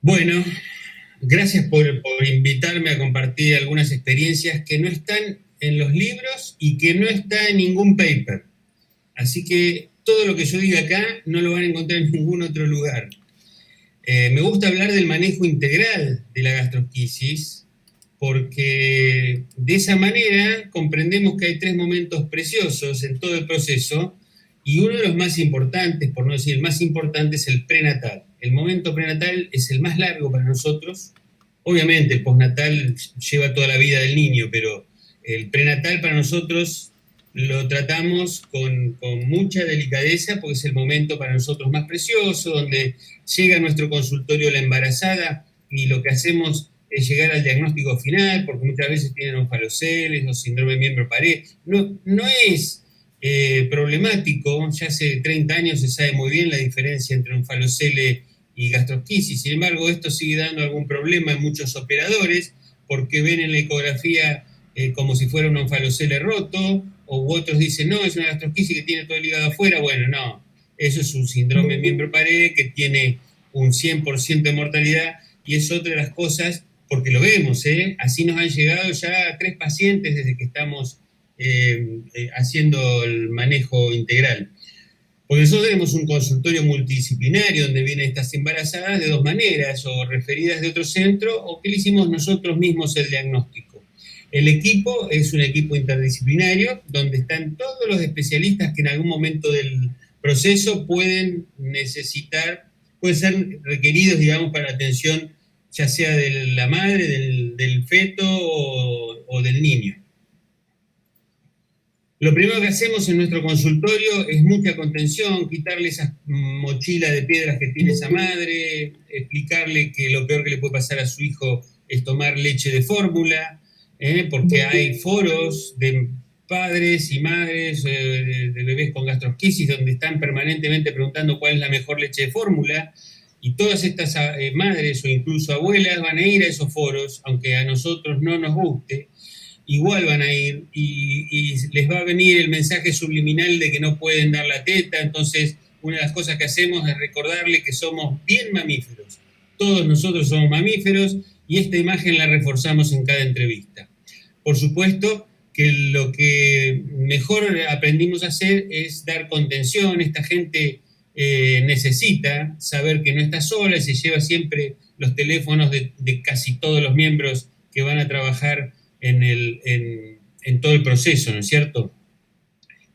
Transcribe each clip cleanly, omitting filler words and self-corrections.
Bueno, gracias por invitarme a compartir algunas experiencias que no están en los libros y que no está en ningún paper. Así que todo lo que yo diga acá no lo van a encontrar en ningún otro lugar. Me gusta hablar del manejo integral de la gastrosquisis porque de esa manera comprendemos que hay tres momentos preciosos en todo el proceso y uno de los más importantes, por no decir el más importante, es el prenatal. El momento prenatal es el más largo para nosotros. Obviamente el postnatal lleva toda la vida del niño, pero el prenatal para nosotros lo tratamos con mucha delicadeza porque es el momento para nosotros más precioso, donde llega a nuestro consultorio la embarazada y lo que hacemos es llegar al diagnóstico final, porque muchas veces tienen onfaloceles o síndrome miembro-pared. No es problemático, ya hace 30 años se sabe muy bien la diferencia entre onfalocele y gastrosquisis. Sin embargo, esto sigue dando algún problema en muchos operadores porque ven en la ecografía como si fuera un onfalocele roto, o otros dicen, no, es una gastrosquisis que tiene todo el hígado afuera. Bueno, no, eso es un síndrome miembro-pared que tiene un 100% de mortalidad y es otra de las cosas, porque lo vemos, así nos han llegado ya 3 pacientes desde que estamos haciendo el manejo integral. Porque nosotros tenemos un consultorio multidisciplinario donde vienen estas embarazadas de 2 maneras, o referidas de otro centro, o que le hicimos nosotros mismos el diagnóstico. El equipo es un equipo interdisciplinario donde están todos los especialistas que en algún momento del proceso pueden ser requeridos, digamos, para la atención ya sea de la madre, del feto o del niño. Lo primero que hacemos en nuestro consultorio es mucha contención, quitarle esa mochila de piedras que tiene esa madre, explicarle que lo peor que le puede pasar a su hijo es tomar leche de fórmula, porque hay foros de padres y madres de bebés con gastrosquisis donde están permanentemente preguntando cuál es la mejor leche de fórmula, y todas estas madres o incluso abuelas van a ir a esos foros, aunque a nosotros no nos guste, igual van a ir y les va a venir el mensaje subliminal de que no pueden dar la teta. Entonces una de las cosas que hacemos es recordarle que somos bien mamíferos, todos nosotros somos mamíferos, y esta imagen la reforzamos en cada entrevista. Por supuesto que lo que mejor aprendimos a hacer es dar contención. Esta gente necesita saber que no está sola y se lleva siempre los teléfonos de casi todos los miembros que van a trabajar en todo el proceso, ¿no es cierto?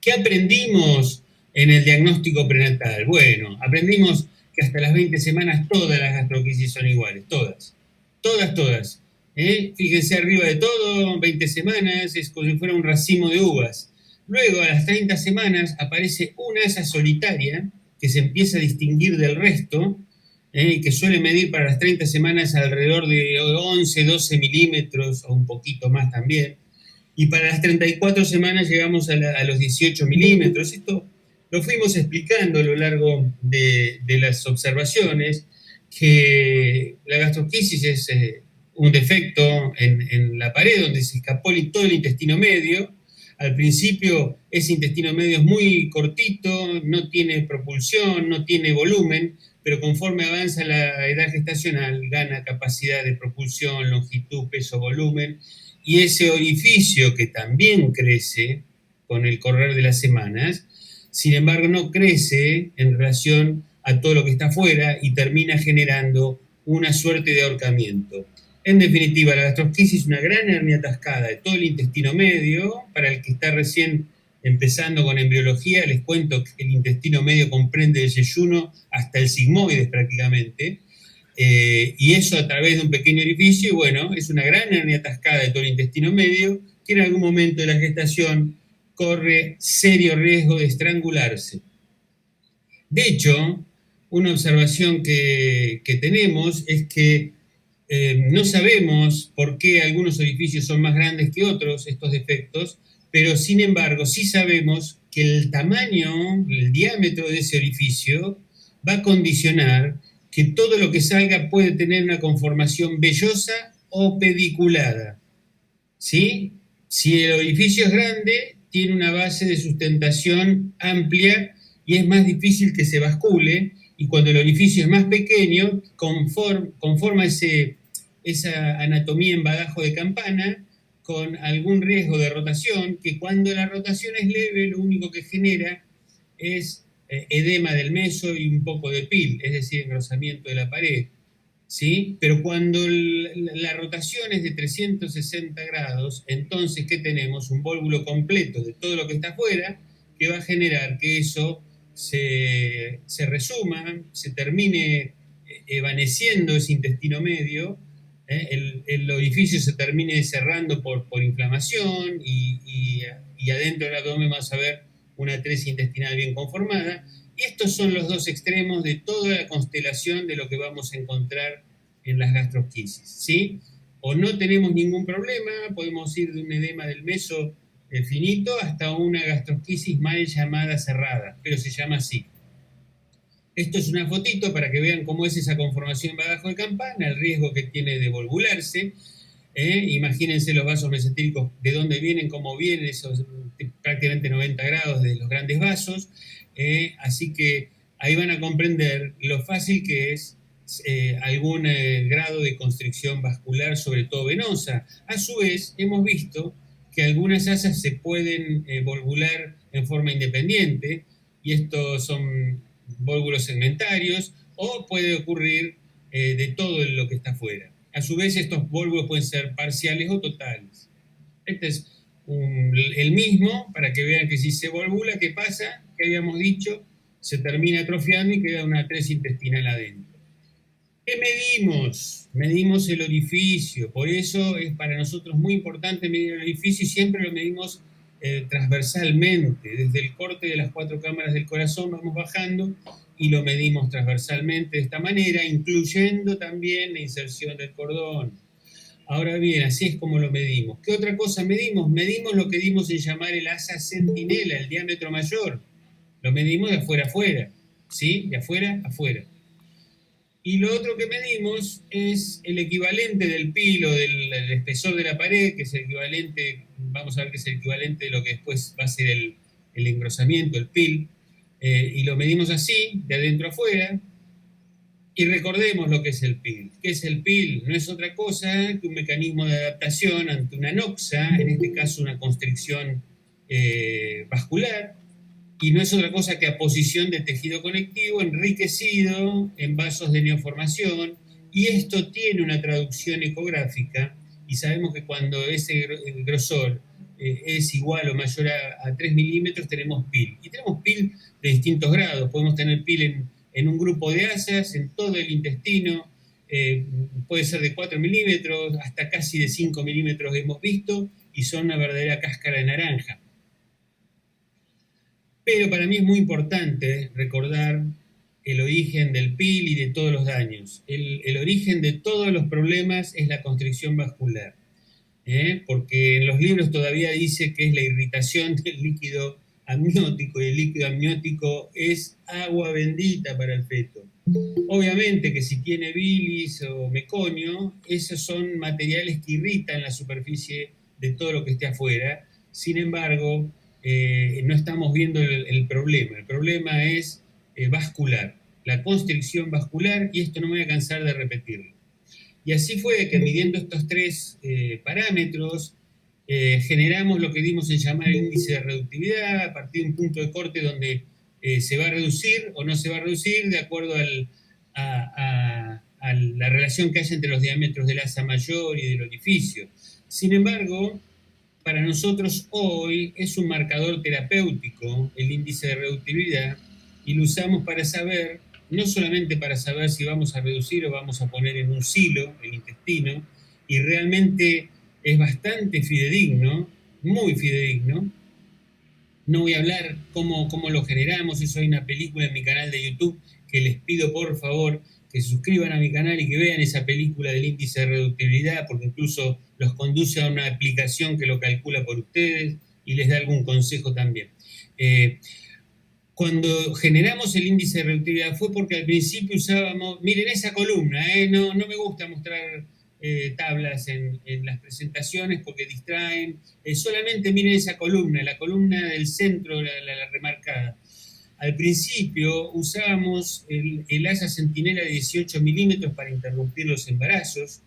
¿Qué aprendimos en el diagnóstico prenatal? Bueno, aprendimos que hasta las 20 semanas todas las gastrosquisis son iguales, todas. Fíjense arriba de todo, 20 semanas, es como si fuera un racimo de uvas. Luego, a las 30 semanas, aparece una asa solitaria que se empieza a distinguir del resto, que suele medir para las 30 semanas alrededor de 11, 12 milímetros o un poquito más también. Y para las 34 semanas llegamos a los 18 milímetros. Esto lo fuimos explicando a lo largo de las observaciones, que la gastrosquisis es un defecto en la pared donde se escapó todo el intestino medio. Al principio ese intestino medio es muy cortito, no tiene propulsión, no tiene volumen, pero conforme avanza la edad gestacional gana capacidad de propulsión, longitud, peso, volumen, y ese orificio que también crece con el correr de las semanas, sin embargo no crece en relación a todo lo que está afuera y termina generando una suerte de ahorcamiento. En definitiva, la gastrosquisis es una gran hernia atascada de todo el intestino medio. Para el que está recién empezando con embriología, les cuento que el intestino medio comprende el yeyuno hasta el sigmoides prácticamente, y eso a través de un pequeño orificio. Y bueno, es una gran hernia atascada de todo el intestino medio que en algún momento de la gestación corre serio riesgo de estrangularse. De hecho, una observación que tenemos es que no sabemos por qué algunos orificios son más grandes que otros, estos defectos, pero sin embargo sí sabemos que el tamaño, el diámetro de ese orificio va a condicionar que todo lo que salga puede tener una conformación vellosa o pediculada, ¿sí? Si el orificio es grande, tiene una base de sustentación amplia y es más difícil que se bascule, y cuando el orificio es más pequeño, conforma esa anatomía en badajo de campana con algún riesgo de rotación, que cuando la rotación es leve, lo único que genera es edema del meso y un poco de pil, es decir, engrosamiento de la pared. ¿Sí? Pero cuando la rotación es de 360 grados, entonces, ¿qué tenemos? Un vólvulo completo de todo lo que está afuera, que va a generar que eso se resuma, se termine evaneciendo ese intestino medio, el orificio se termine cerrando por inflamación y adentro del abdomen vas a ver una atresia intestinal bien conformada. Y estos son los dos extremos de toda la constelación de lo que vamos a encontrar en las gastrosquisis, ¿sí? O no tenemos ningún problema, podemos ir de un edema del meso finito hasta una gastrosquisis mal llamada cerrada, pero se llama así. Esto es una fotito para que vean cómo es esa conformación bajo de campana, el riesgo que tiene de volvularse. Imagínense los vasos mesentéricos, de dónde vienen, cómo vienen, esos prácticamente 90 grados de los grandes vasos. Así que ahí van a comprender lo fácil que es algún grado de constricción vascular, sobre todo venosa. A su vez, hemos visto que algunas asas se pueden volvular en forma independiente, y estos son vólvulos segmentarios, o puede ocurrir de todo lo que está afuera. A su vez, estos vólvulos pueden ser parciales o totales. Este es el mismo, para que vean que si se volvula, ¿qué pasa? Que habíamos dicho, se termina atrofiando y queda una atresia intestinal adentro. ¿Qué medimos? Medimos el orificio, por eso es para nosotros muy importante medir el orificio, y siempre lo medimos transversalmente, desde el corte de las 4 cámaras del corazón vamos bajando y lo medimos transversalmente de esta manera, incluyendo también la inserción del cordón. Ahora bien, así es como lo medimos. ¿Qué otra cosa medimos? Medimos lo que dimos en llamar el asa centinela, el diámetro mayor. Lo medimos de afuera a afuera, ¿sí? De afuera a afuera. Y lo otro que medimos es el equivalente del PIL o del espesor de la pared, que es el equivalente, vamos a ver que es el equivalente de lo que después va a ser el engrosamiento, el PIL, y lo medimos así, de adentro a afuera. Y recordemos lo que es el PIL. ¿Qué es el PIL? No es otra cosa que un mecanismo de adaptación ante una noxa, en este caso una constricción vascular, y no es otra cosa que aposición de tejido conectivo enriquecido en vasos de neoformación, y esto tiene una traducción ecográfica, y sabemos que cuando ese grosor es igual o mayor a 3 milímetros tenemos PIL, y tenemos PIL de distintos grados. Podemos tener PIL en un grupo de asas, en todo el intestino, puede ser de 4 milímetros hasta casi de 5 milímetros hemos visto, y son una verdadera cáscara de naranja. Pero para mí es muy importante recordar el origen del PIL y de todos los daños. El origen de todos los problemas es la constricción vascular, porque en los libros todavía dice que es la irritación del líquido amniótico, y el líquido amniótico es agua bendita para el feto. Obviamente que si tiene bilis o meconio, esos son materiales que irritan la superficie de todo lo que esté afuera. Sin embargo, no estamos viendo el problema. El problema es vascular, la constricción vascular, y esto no me voy a cansar de repetirlo. Y así fue que, midiendo estos 3 parámetros, generamos lo que dimos en llamar el índice de reductividad, a partir de un punto de corte donde se va a reducir o no se va a reducir de acuerdo a la relación que hay entre los diámetros del asa mayor y del orificio. Sin embargo, para nosotros hoy es un marcador terapéutico el índice de reductibilidad, y lo usamos para saber, no solamente para saber si vamos a reducir o vamos a poner en un silo el intestino, y realmente es bastante fidedigno, muy fidedigno. No voy a hablar cómo lo generamos, eso hay una película en mi canal de YouTube que les pido por favor que se suscriban a mi canal y que vean esa película del índice de reductibilidad, porque incluso los conduce a una aplicación que lo calcula por ustedes y les da algún consejo también. Cuando generamos el índice de reductibilidad fue porque al principio usábamos, miren esa columna, no me gusta mostrar tablas en las presentaciones porque distraen, solamente miren esa columna, la columna del centro, la remarcada. Al principio usábamos el asa centinela de 18 milímetros para interrumpir los embarazos,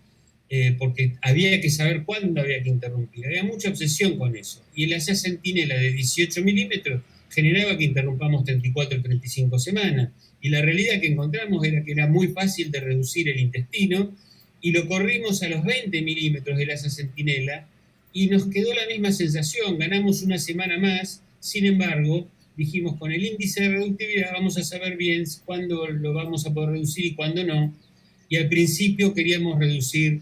porque había que saber cuándo había que interrumpir. Había mucha obsesión con eso. Y el asa centinela de 18 milímetros generaba que interrumpamos 34 o 35 semanas. Y la realidad que encontramos era que era muy fácil de reducir el intestino, y lo corrimos a los 20 milímetros del asa centinela, y nos quedó la misma sensación, ganamos una semana más. Sin embargo, dijimos, con el índice de reductividad vamos a saber bien cuándo lo vamos a poder reducir y cuándo no. Y al principio queríamos reducir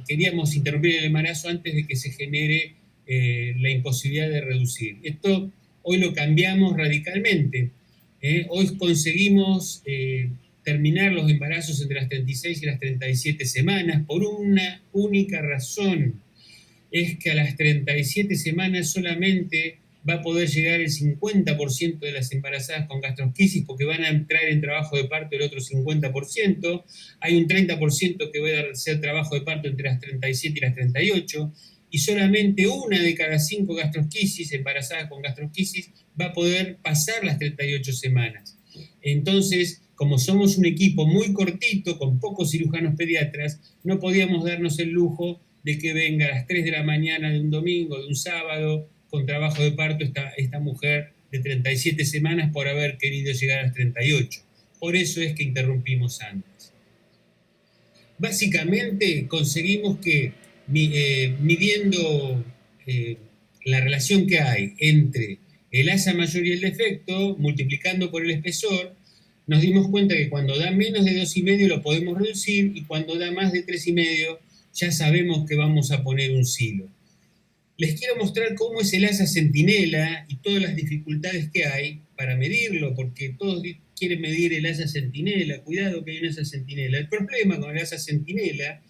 queríamos interrumpir el embarazo antes de que se genere la imposibilidad de reducir. Esto hoy lo cambiamos radicalmente. Hoy conseguimos terminar los embarazos entre las 36 y las 37 semanas por una única razón. Es que a las 37 semanas solamente va a poder llegar el 50% de las embarazadas con gastrosquisis, porque van a entrar en trabajo de parto el otro 50%. Hay un 30% que va a hacer trabajo de parto entre las 37 y las 38, y solamente una de cada 5 gastrosquisis, embarazadas con gastrosquisis, va a poder pasar las 38 semanas. Entonces, como somos un equipo muy cortito, con pocos cirujanos pediatras, no podíamos darnos el lujo de que venga a las 3 de la mañana de un domingo, de un sábado, con trabajo de parto esta mujer de 37 semanas por haber querido llegar a las 38. Por eso es que interrumpimos antes. Básicamente conseguimos que, midiendo la relación que hay entre el asa mayor y el defecto, multiplicando por el espesor, nos dimos cuenta que cuando da menos de 2,5 lo podemos reducir, y cuando da más de 3,5 ya sabemos que vamos a poner un silo. Les quiero mostrar cómo es el asa centinela y todas las dificultades que hay para medirlo, porque todos quieren medir el asa centinela. Cuidado que hay un asa centinela. El problema con el asa centinela,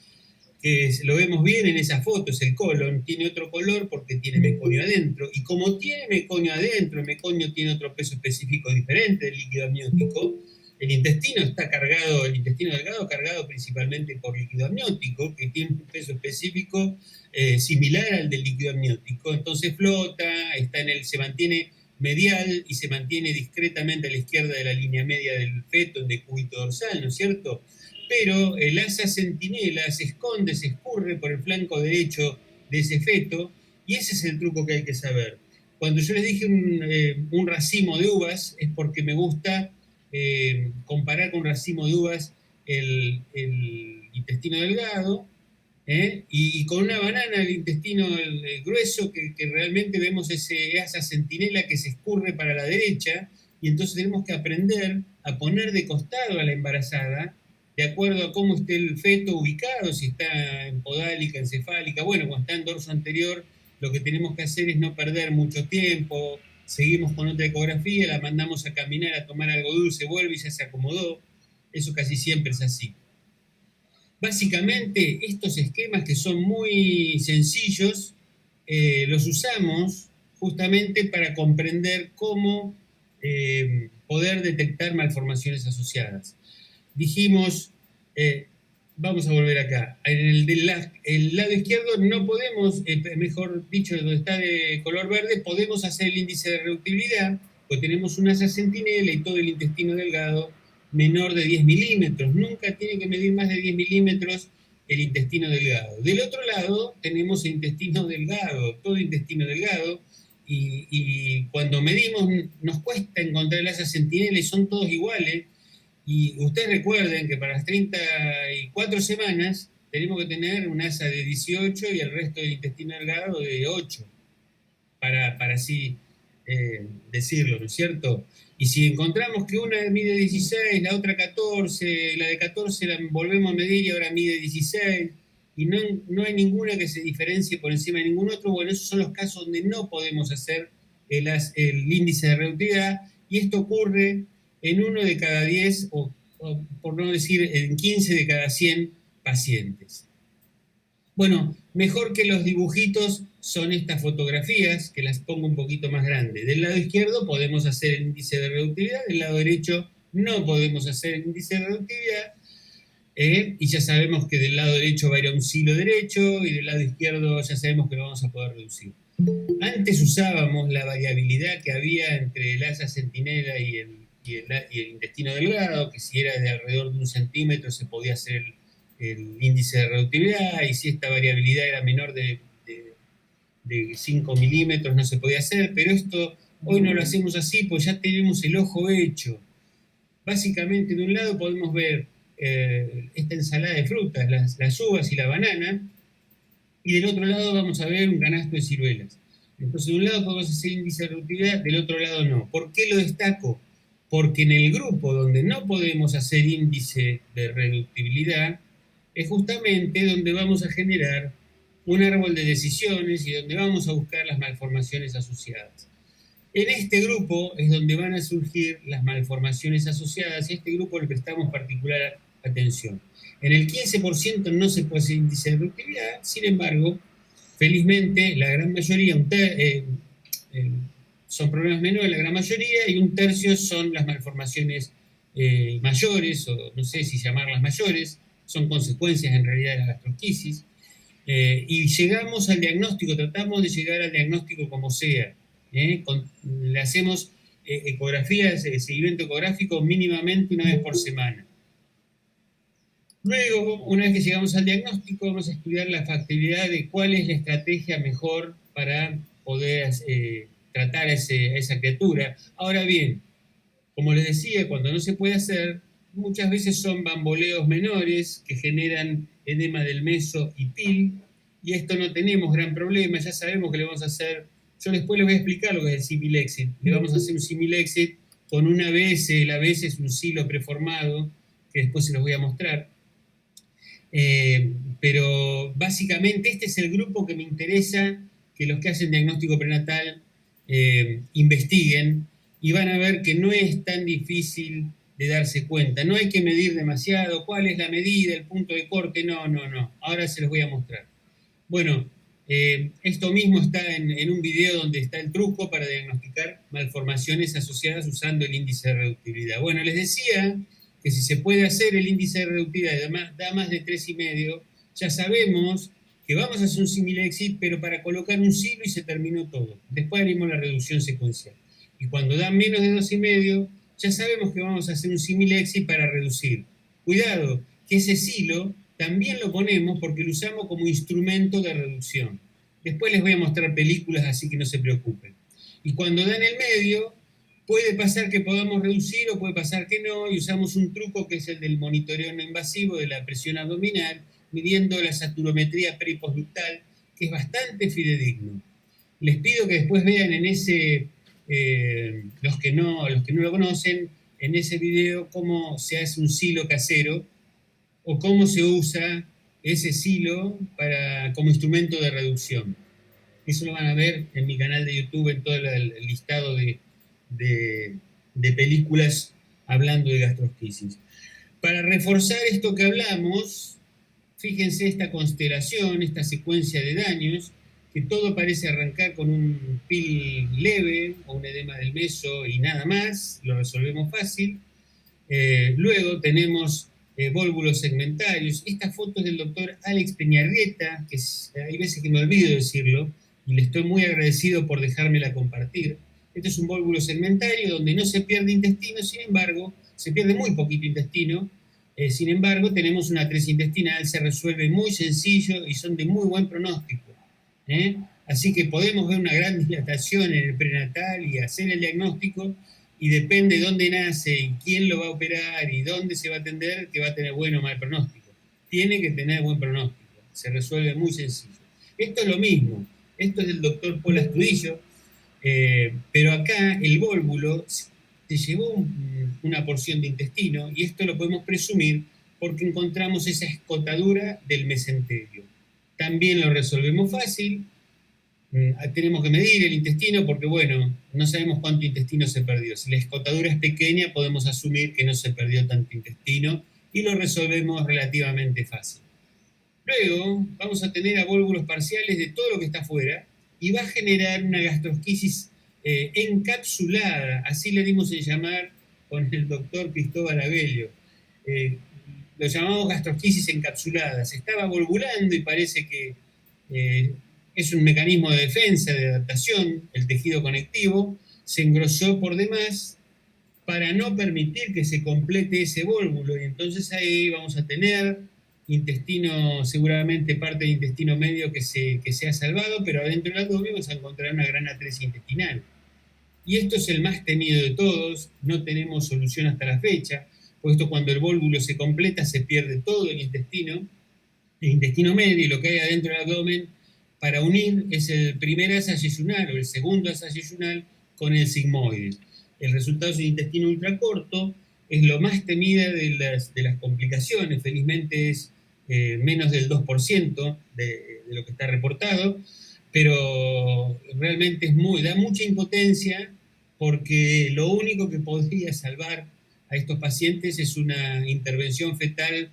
que lo vemos bien en esa foto, es el colon. Tiene otro color porque tiene meconio adentro, y como tiene meconio adentro, el meconio tiene otro peso específico diferente del líquido amniótico. El intestino está cargado, el intestino delgado cargado principalmente por líquido amniótico, que tiene un peso específico similar al del líquido amniótico. Entonces flota, se mantiene medial y se mantiene discretamente a la izquierda de la línea media del feto en decúbito dorsal, ¿no es cierto? Pero el asa centinela se esconde, se escurre por el flanco derecho de ese feto, y ese es el truco que hay que saber. Cuando yo les dije un racimo de uvas, es porque me gusta comparar con un racimo de uvas el intestino delgado, y con una banana el intestino el grueso, que realmente vemos esa centinela que se escurre para la derecha, y entonces tenemos que aprender a poner de costado a la embarazada, de acuerdo a cómo esté el feto ubicado, si está en podálica, encefálica. Bueno, cuando está en dorso anterior, lo que tenemos que hacer es no perder mucho tiempo. Seguimos con otra ecografía, la mandamos a caminar, a tomar algo dulce, vuelve y ya se acomodó. Eso casi siempre es así. Básicamente, estos esquemas, que son muy sencillos, los usamos justamente para comprender cómo poder detectar malformaciones asociadas. Dijimos, vamos a volver acá, en el lado izquierdo no podemos, mejor dicho, donde está de color verde, podemos hacer el índice de reductibilidad, pues tenemos una asa centinela y todo el intestino delgado menor de 10 milímetros. Nunca tiene que medir más de 10 milímetros el intestino delgado. Del otro lado tenemos el intestino delgado, todo el intestino delgado, y cuando medimos nos cuesta encontrar el asa centinela y son todos iguales. Y ustedes recuerden que para las 34 semanas tenemos que tener un asa de 18 y el resto del intestino delgado de 8, para así decirlo, ¿no es cierto? Y si encontramos que una mide 16, la otra 14, la de 14 la volvemos a medir y ahora mide 16, y no hay ninguna que se diferencie por encima de ningún otro, bueno, esos son los casos donde no podemos hacer el índice de reductividad, y esto ocurre en 1 de cada 10, o por no decir en 15 de cada 100 pacientes. Bueno, mejor que los dibujitos son estas fotografías, que las pongo un poquito más grandes. Del lado izquierdo podemos hacer el índice de reductividad, del lado derecho no podemos hacer el índice de reductividad, y ya sabemos que del lado derecho va a ir a un silo derecho, y del lado izquierdo ya sabemos que lo vamos a poder reducir. Antes usábamos la variabilidad que había entre el asa centinela y el intestino delgado, que si era de alrededor de 1 centímetro se podía hacer el índice de reductibilidad, y si esta variabilidad era menor de 5 milímetros no se podía hacer, pero esto hoy no lo hacemos así, pues ya tenemos el ojo hecho. Básicamente, de un lado podemos ver esta ensalada de frutas, las uvas y la banana, y del otro lado vamos a ver un canasto de ciruelas. Entonces, de un lado podemos hacer índice de reductibilidad, del otro lado no. ¿Por qué lo destaco? Porque en el grupo donde no podemos hacer índice de reductibilidad, es justamente donde vamos a generar un árbol de decisiones y donde vamos a buscar las malformaciones asociadas. En este grupo es donde van a surgir las malformaciones asociadas, y a este grupo le prestamos particular atención. En el 15% no se puede hacer índice de reductibilidad, sin embargo, felizmente la gran mayoría, son problemas menores, la gran mayoría, y 1/3 son las malformaciones mayores, o no sé si llamarlas mayores, son consecuencias en realidad de la gastrosquisis. Y llegamos al diagnóstico, tratamos de llegar al diagnóstico como sea. Le hacemos ecografías, seguimiento ecográfico mínimamente una vez por semana. Luego, una vez que llegamos al diagnóstico, vamos a estudiar la factibilidad de cuál es la estrategia mejor para poder tratar a esa criatura. Ahora bien, como les decía, cuando no se puede hacer, muchas veces son bamboleos menores que generan edema del meso y pil, y esto no tenemos gran problema, ya sabemos que le vamos a hacer. Yo después les voy a explicar lo que es el similexit. Le vamos a hacer un similexit con una ABS, la ABS es un silo preformado, que después se los voy a mostrar. Pero básicamente este es el grupo que me interesa que los que hacen diagnóstico prenatal investiguen, y van a ver que no es tan difícil de darse cuenta. No hay que medir demasiado. ¿Cuál es la medida, el punto de corte? No. Ahora se los voy a mostrar. Bueno, esto mismo está en un video donde está el truco para diagnosticar malformaciones asociadas usando el índice de reductibilidad. Bueno, les decía que si se puede hacer el índice de reductibilidad da más de 3,5, ya sabemos que vamos a hacer un similexit, pero para colocar un silo y se terminó todo. Después haremos la reducción secuencial. Y cuando dan menos de 2,5, ya sabemos que vamos a hacer un similexit para reducir. Cuidado, que ese silo también lo ponemos porque lo usamos como instrumento de reducción. Después les voy a mostrar películas, así que no se preocupen. Y cuando dan el medio, puede pasar que podamos reducir o puede pasar que no, y usamos un truco que es el del monitoreo no invasivo de la presión abdominal, midiendo la saturometría periposductal, que es bastante fidedigno. Les pido que después vean en ese, los que no lo conocen, en ese video cómo se hace un silo casero o cómo se usa ese silo como instrumento de reducción. Eso lo van a ver en mi canal de YouTube, en todo el listado de películas hablando de gastrosquisis. Para reforzar esto que hablamos, fíjense esta constelación, esta secuencia de daños, que todo parece arrancar con un PIL leve o un edema del meso y nada más, lo resolvemos fácil. Luego tenemos vólvulos segmentarios. Esta foto es del doctor Alex Peñarrieta, que hay veces que me olvido decirlo, y le estoy muy agradecido por dejármela compartir. Este es un vólvulo segmentario donde no se pierde intestino, sin embargo, se pierde muy poquito intestino, sin embargo, tenemos una atresia intestinal, se resuelve muy sencillo y son de muy buen pronóstico. Así que podemos ver una gran dilatación en el prenatal y hacer el diagnóstico, y depende de dónde nace y quién lo va a operar y dónde se va a atender, que va a tener buen o mal pronóstico. Tiene que tener buen pronóstico, se resuelve muy sencillo. Esto es lo mismo, esto es del doctor Paul Astudillo, pero acá el vólvulo se llevó una porción de intestino, y esto lo podemos presumir porque encontramos esa escotadura del mesenterio. También lo resolvemos fácil. Tenemos que medir el intestino porque, bueno, no sabemos cuánto intestino se perdió. Si la escotadura es pequeña, podemos asumir que no se perdió tanto intestino y lo resolvemos relativamente fácil. Luego vamos a tener a vólvulos parciales de todo lo que está afuera y va a generar una gastrosquisis encapsulada, así le dimos en llamar con el doctor Cristóbal Abello. Lo llamamos gastrosquisis encapsulada. Se estaba volvulando y parece que es un mecanismo de defensa, de adaptación, el tejido conectivo se engrosó por demás para no permitir que se complete ese vólvulo, y entonces ahí vamos a tener intestino, seguramente parte del intestino medio que se ha salvado, pero adentro del abdomen vamos a encontrar una gran atresia intestinal. Y esto es el más temido de todos, no tenemos solución hasta la fecha, puesto cuando el vólvulo se completa se pierde todo el intestino medio, y lo que hay adentro del abdomen para unir es el primer asa yeyunal o el segundo asa yeyunal con el sigmoide. El resultado es un intestino ultracorto, es lo más temida de las complicaciones, felizmente es menos del 2% de lo que está reportado, pero realmente da mucha impotencia, porque lo único que podría salvar a estos pacientes es una intervención fetal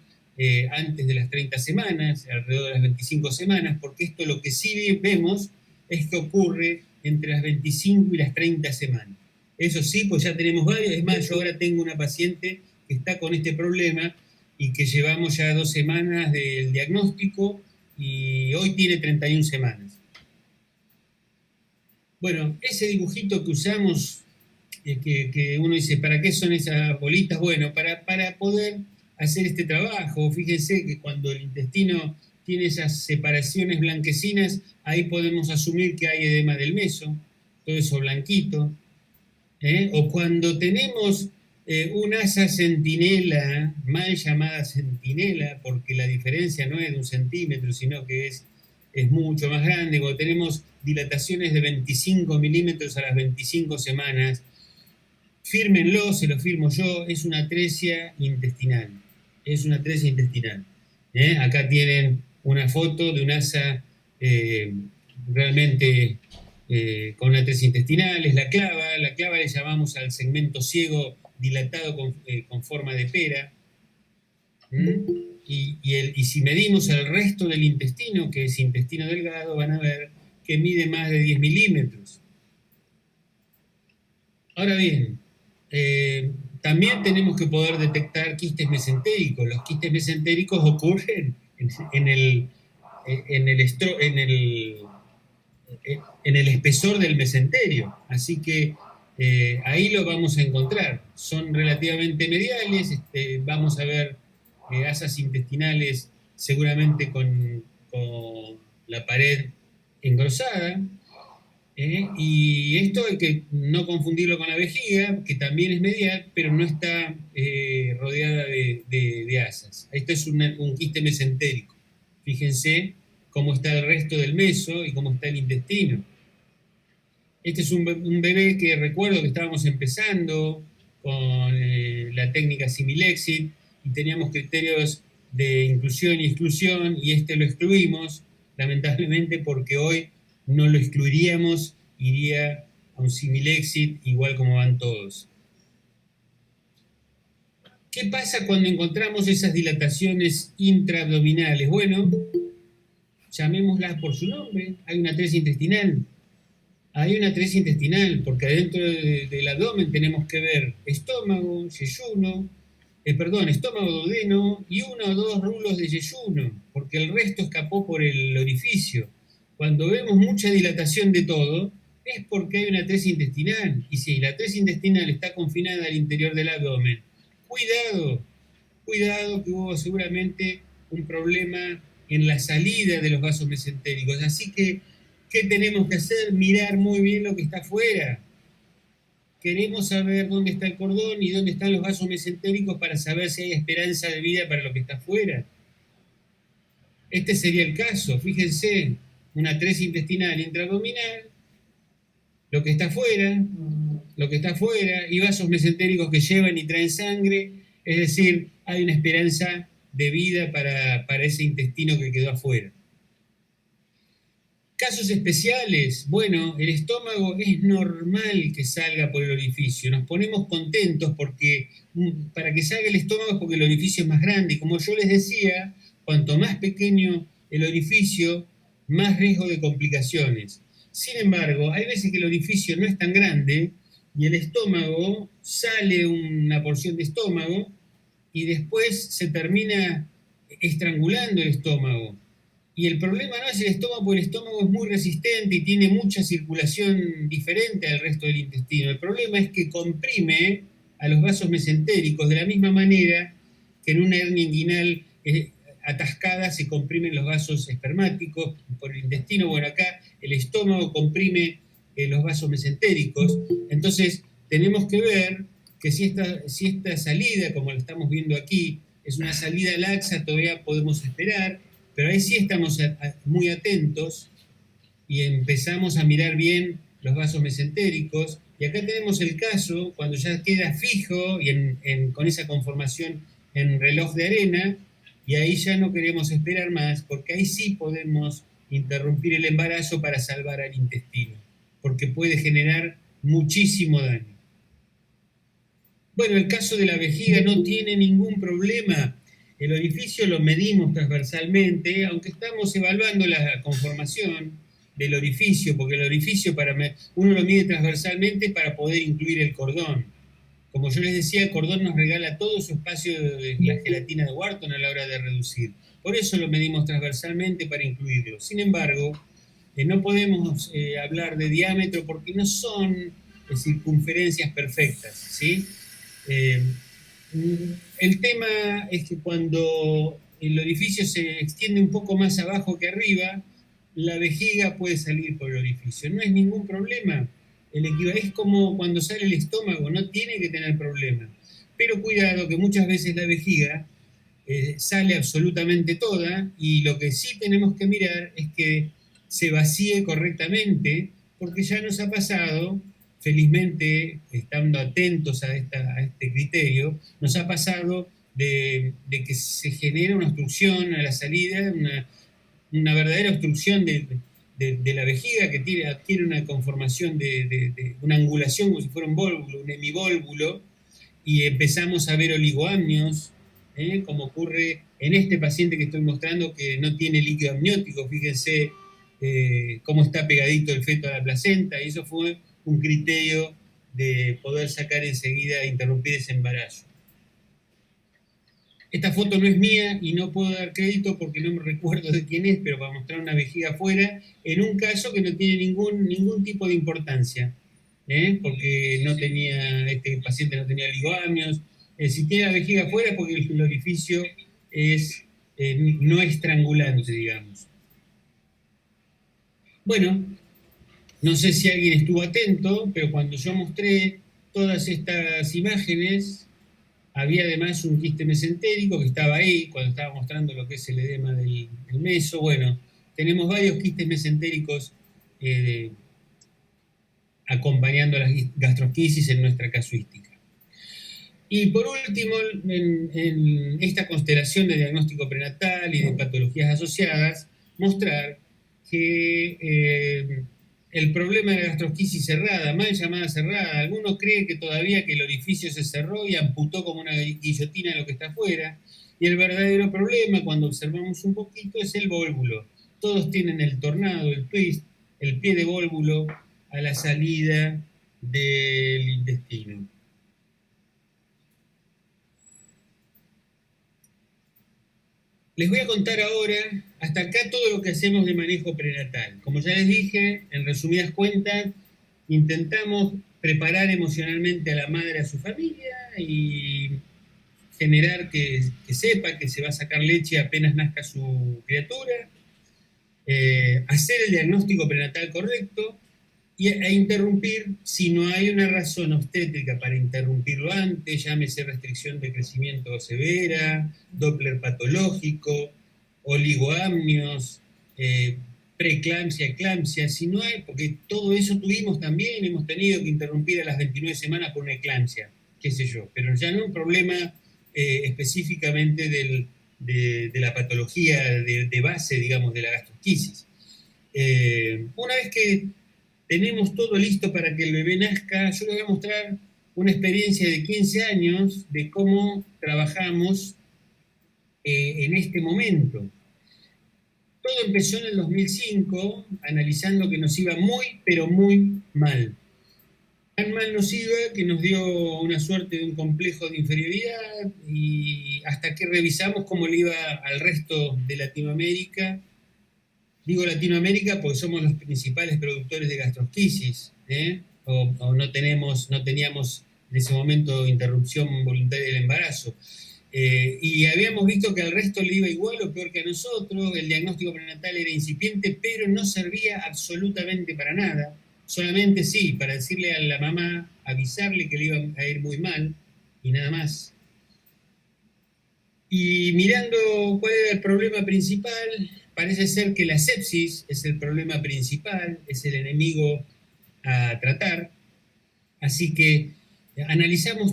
antes de las 30 semanas, alrededor de las 25 semanas, porque esto lo que sí vemos es que ocurre entre las 25 y las 30 semanas. Eso sí, pues ya tenemos varios. Es más, yo ahora tengo una paciente que está con este problema y que llevamos ya 2 semanas del diagnóstico y hoy tiene 31 semanas. Bueno, ese dibujito que usamos, que uno dice, ¿para qué son esas bolitas? Bueno, para poder hacer este trabajo. Fíjense que cuando el intestino tiene esas separaciones blanquecinas, ahí podemos asumir que hay edema del meso, todo eso blanquito. O cuando tenemos un asa centinela, mal llamada centinela, porque la diferencia no es de 1 centímetro, sino que es mucho más grande, cuando tenemos dilataciones de 25 milímetros a las 25 semanas, fírmenlo, se lo firmo yo, es una atresia intestinal. Es una atresia intestinal. Acá tienen una foto de un asa realmente con una atresia intestinal, es la clava le llamamos al segmento ciego dilatado con forma de pera. Y si medimos el resto del intestino, que es intestino delgado, van a ver que mide más de 10 milímetros. Ahora bien, también tenemos que poder detectar quistes mesentéricos. Los quistes mesentéricos ocurren en el espesor del mesenterio, así que ahí lo vamos a encontrar. Son relativamente mediales, vamos a ver asas intestinales seguramente con la pared engrosada. Y esto hay que no confundirlo con la vejiga, que también es medial, pero no está rodeada de asas. Esto es un quiste mesentérico. Fíjense cómo está el resto del meso y cómo está el intestino. Este es un bebé que recuerdo que estábamos empezando con la técnica Similexit y teníamos criterios de inclusión y exclusión, y lo excluimos, lamentablemente, porque hoy no lo excluiríamos, iría a un Similexit igual como van todos. ¿Qué pasa cuando encontramos esas dilataciones intraabdominales? Bueno, llamémoslas por su nombre. Hay una atresia intestinal. Hay una atresia intestinal, porque adentro del abdomen tenemos que ver estómago, yeyuno, estómago, duodeno y 1 o 2 rulos de yeyuno, porque el resto escapó por el orificio. Cuando vemos mucha dilatación de todo, es porque hay una atresia intestinal. Y si la atresia intestinal está confinada al interior del abdomen, cuidado que hubo seguramente un problema en la salida de los vasos mesentéricos. Así que, ¿qué tenemos que hacer? Mirar muy bien lo que está afuera. Queremos saber dónde está el cordón y dónde están los vasos mesentéricos para saber si hay esperanza de vida para lo que está afuera. Este sería el caso. Fíjense, una atresia intestinal intraabdominal, lo que está afuera, y vasos mesentéricos que llevan y traen sangre, es decir, hay una esperanza de vida para ese intestino que quedó afuera. Casos especiales, bueno, el estómago es normal que salga por el orificio. Nos ponemos contentos porque para que salga el estómago es porque el orificio es más grande. Y como yo les decía, cuanto más pequeño el orificio, más riesgo de complicaciones. Sin embargo, hay veces que el orificio no es tan grande y el estómago, sale una porción de estómago y después se termina estrangulando el estómago. Y el problema no es el estómago, porque el estómago es muy resistente y tiene mucha circulación diferente al resto del intestino. El problema es que comprime a los vasos mesentéricos de la misma manera que en una hernia inguinal atascada se comprimen los vasos espermáticos por el intestino. Bueno, acá el estómago comprime los vasos mesentéricos. Entonces, tenemos que ver que si esta salida, como lo estamos viendo aquí, es una salida laxa, todavía podemos esperar, pero ahí sí estamos muy atentos y empezamos a mirar bien los vasos mesentéricos. Y acá tenemos el caso, cuando ya queda fijo y con esa conformación en reloj de arena, y ahí ya no queremos esperar más, porque ahí sí podemos interrumpir el embarazo para salvar al intestino, porque puede generar muchísimo daño. Bueno, el caso de la vejiga no tiene ningún problema. El orificio lo medimos transversalmente, aunque estamos evaluando la conformación del orificio, porque el orificio uno lo mide transversalmente para poder incluir el cordón. Como yo les decía, el cordón nos regala todo su espacio de la gelatina de Wharton a la hora de reducir. Por eso lo medimos transversalmente para incluirlo. Sin embargo, no podemos hablar de diámetro porque no son circunferencias perfectas, ¿sí? El tema es que cuando el orificio se extiende un poco más abajo que arriba, la vejiga puede salir por el orificio. No es ningún problema. Es como cuando sale el estómago, no tiene que tener problema. Pero cuidado que muchas veces la vejiga sale absolutamente toda y lo que sí tenemos que mirar es que se vacíe correctamente, porque ya nos ha pasado, felizmente estando atentos a este criterio, nos ha pasado de que se genera una obstrucción a la salida, una verdadera obstrucción de la vejiga que adquiere una conformación de una angulación como si fuera un vólvulo, un hemivólvulo, y empezamos a ver oligoamnios, como ocurre en este paciente que estoy mostrando que no tiene líquido amniótico. Fíjense cómo está pegadito el feto a la placenta, y eso fue un criterio de poder sacar enseguida e interrumpir ese embarazo. Esta foto no es mía y no puedo dar crédito porque no me recuerdo de quién es, pero para mostrar una vejiga afuera, en un caso que no tiene ningún tipo de importancia, porque este paciente no tenía oligoamnios. Si tiene la vejiga afuera es porque el orificio no es estrangulante, digamos. Bueno, no sé si alguien estuvo atento, pero cuando yo mostré todas estas imágenes, había además un quiste mesentérico que estaba ahí cuando estaba mostrando lo que es el edema del meso. Bueno, tenemos varios quistes mesentéricos acompañando las gastrosquisis en nuestra casuística. Y por último, en esta constelación de diagnóstico prenatal y de patologías asociadas, mostrar que el problema de la gastrosquisis cerrada, mal llamada cerrada, algunos creen que todavía que el orificio se cerró y amputó como una guillotina lo que está afuera, y el verdadero problema, cuando observamos un poquito, es el vólvulo. Todos tienen el tornado, el twist, el pie de vólvulo a la salida del intestino. Les voy a contar ahora, hasta acá, todo lo que hacemos de manejo prenatal. Como ya les dije, en resumidas cuentas, intentamos preparar emocionalmente a la madre, a su familia, y generar que sepa que se va a sacar leche apenas nazca su criatura, hacer el diagnóstico prenatal correcto, e interrumpir si no hay una razón obstétrica para interrumpirlo antes, llámese restricción de crecimiento severa, Doppler patológico, oligoamnios, preeclampsia, eclampsia. Si no hay, porque todo eso tuvimos también, hemos tenido que interrumpir a las 29 semanas por una eclampsia, qué sé yo, pero ya no un problema específicamente de la patología de base, digamos, de la gastrosquisis. Una vez que tenemos todo listo para que el bebé nazca, yo les voy a mostrar una experiencia de 15 años de cómo trabajamos en este momento. Todo empezó en el 2005, analizando que nos iba muy, pero muy mal. Tan mal nos iba que nos dio una suerte de un complejo de inferioridad, y hasta que revisamos cómo le iba al resto de Latinoamérica, Digo Latinoamérica porque somos los principales productores de gastrosquisis, o no teníamos en ese momento interrupción voluntaria del embarazo. Y habíamos visto que al resto le iba igual o peor que a nosotros, el diagnóstico prenatal era incipiente, pero no servía absolutamente para nada, solamente sí, para decirle a la mamá, avisarle que le iba a ir muy mal, y nada más. Y mirando cuál era el problema principal, parece ser que la sepsis es el problema principal, es el enemigo a tratar. Así que analizamos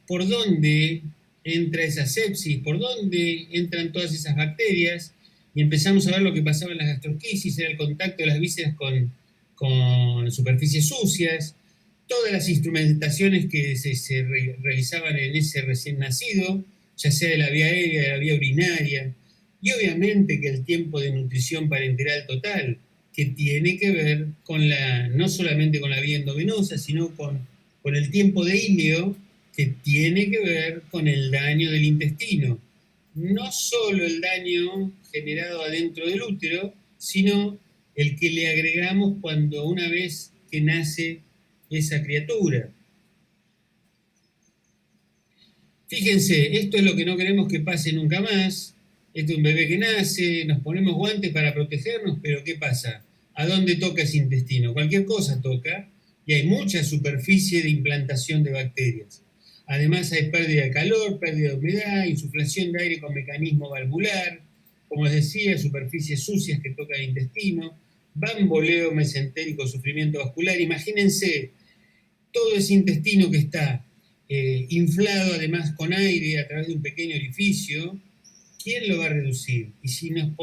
por dónde entra esa sepsis, por dónde entran todas esas bacterias, y empezamos a ver lo que pasaba en las gastrosquisis, era el contacto de las vísceras con superficies sucias, todas las instrumentaciones que se realizaban en ese recién nacido, ya sea de la vía aérea, de la vía urinaria, y obviamente que el tiempo de nutrición parenteral total, que tiene que ver con no solamente con la vía endovenosa, sino con el tiempo de íleo, que tiene que ver con el daño del intestino. No solo el daño generado adentro del útero, sino el que le agregamos cuando una vez que nace esa criatura. Fíjense, esto es lo que no queremos que pase nunca más. Este es un bebé que nace, nos ponemos guantes para protegernos, pero ¿qué pasa? ¿A dónde toca ese intestino? Cualquier cosa toca, y hay mucha superficie de implantación de bacterias. Además hay pérdida de calor, pérdida de humedad, insuflación de aire con mecanismo valvular, como les decía, superficies sucias que tocan el intestino, bamboleo mesentérico, sufrimiento vascular. Imagínense todo ese intestino que está inflado además con aire a través de un pequeño orificio. ¿Quién lo va a reducir? Y si nos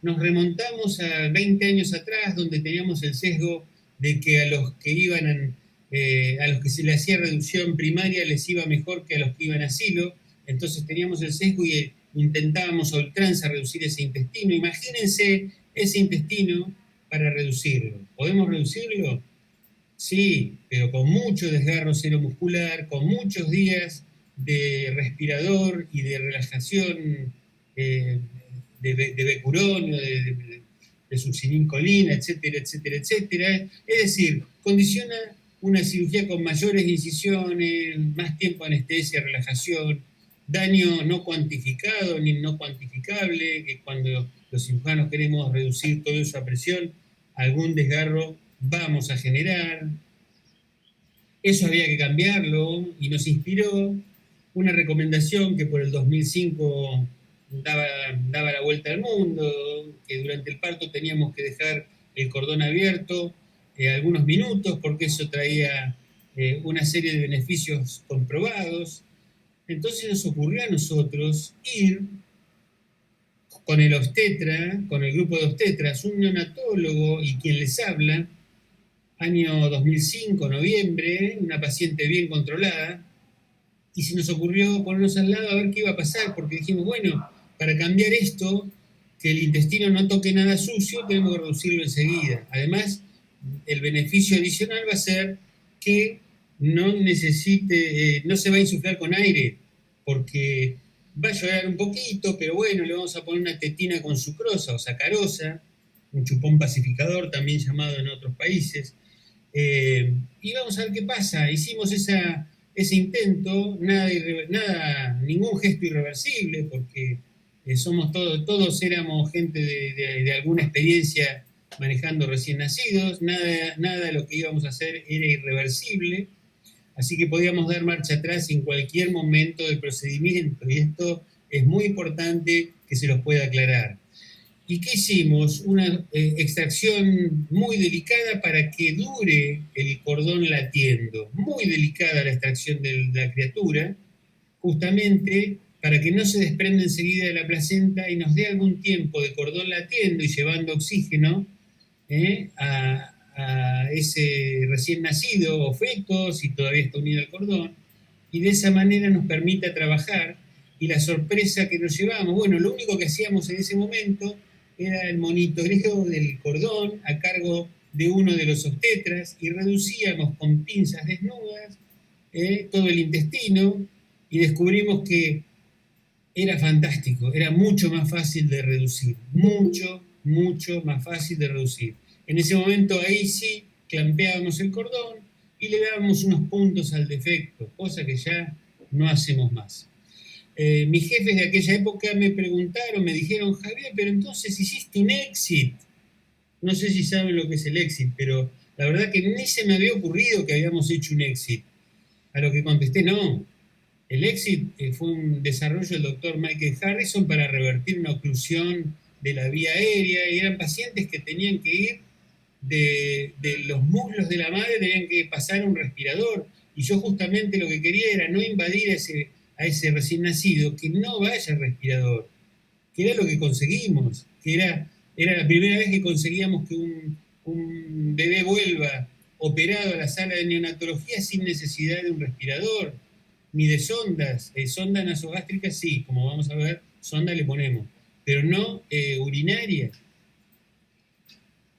remontamos a 20 años atrás, donde teníamos el sesgo de que a los que a los que se le hacía reducción primaria les iba mejor que a los que iban a asilo, entonces teníamos el sesgo y intentábamos a ultranza reducir ese intestino. Imagínense ese intestino para reducirlo. ¿Podemos reducirlo? Sí, pero con mucho desgarro seromuscular, con muchos días de respirador y de relajación eh, de becuronio, de succinilcolina, etcétera, etcétera, etcétera. Es decir, condiciona una cirugía con mayores incisiones, más tiempo de anestesia, relajación, daño no cuantificado ni no cuantificable, que cuando los cirujanos queremos reducir todo eso a presión, algún desgarro vamos a generar. Eso había que cambiarlo y nos inspiró una recomendación que por el 2005 daba la vuelta al mundo, que durante el parto teníamos que dejar el cordón abierto algunos minutos porque eso traía una serie de beneficios comprobados. Entonces nos ocurrió a nosotros ir con el obstetra, con el grupo de obstetras, un neonatólogo y quien les habla, año 2005, noviembre, una paciente bien controlada, y se nos ocurrió ponernos al lado a ver qué iba a pasar, porque dijimos, bueno, para cambiar esto, que el intestino no toque nada sucio, tenemos que reducirlo enseguida. Además, el beneficio adicional va a ser que no se va a insuflar con aire, porque va a llorar un poquito, pero bueno, le vamos a poner una tetina con sucrosa o sacarosa, un chupón pacificador, también llamado en otros países, y vamos a ver qué pasa. Hicimos ese intento, ningún gesto irreversible, porque todos éramos gente de alguna experiencia manejando recién nacidos, nada de lo que íbamos a hacer era irreversible, así que podíamos dar marcha atrás en cualquier momento del procedimiento, y esto es muy importante que se los pueda aclarar. ¿Y qué hicimos? Una extracción muy delicada para que dure el cordón latiendo. Muy delicada la extracción de la criatura, justamente para que no se desprenda enseguida de la placenta y nos dé algún tiempo de cordón latiendo y llevando oxígeno a ese recién nacido o feto, si todavía está unido al cordón, y de esa manera nos permita trabajar. Y la sorpresa que nos llevamos, bueno, lo único que hacíamos en ese momento era el monitoreo del cordón a cargo de uno de los obstetras y reducíamos con pinzas desnudas todo el intestino y descubrimos que era fantástico, era mucho más fácil de reducir, mucho, mucho más fácil de reducir. En ese momento ahí sí clampeábamos el cordón y le dábamos unos puntos al defecto, cosa que ya no hacemos más. Mis jefes de aquella época me preguntaron, me dijeron, Javier, pero entonces hiciste un exit. No sé si saben lo que es el exit, pero la verdad que ni se me había ocurrido que habíamos hecho un exit. A lo que contesté, no. El exit fue un desarrollo del doctor Michael Harrison para revertir una oclusión de la vía aérea, y eran pacientes que tenían que ir de los muslos de la madre, tenían que pasar a un respirador, y yo justamente lo que quería era no invadir a ese recién nacido, que no vaya al respirador, que era lo que conseguimos, que era la primera vez que conseguíamos que un bebé vuelva operado a la sala de neonatología sin necesidad de un respirador, ni de sondas. Sonda nasogástrica sí, como vamos a ver, sonda le ponemos, pero no urinaria.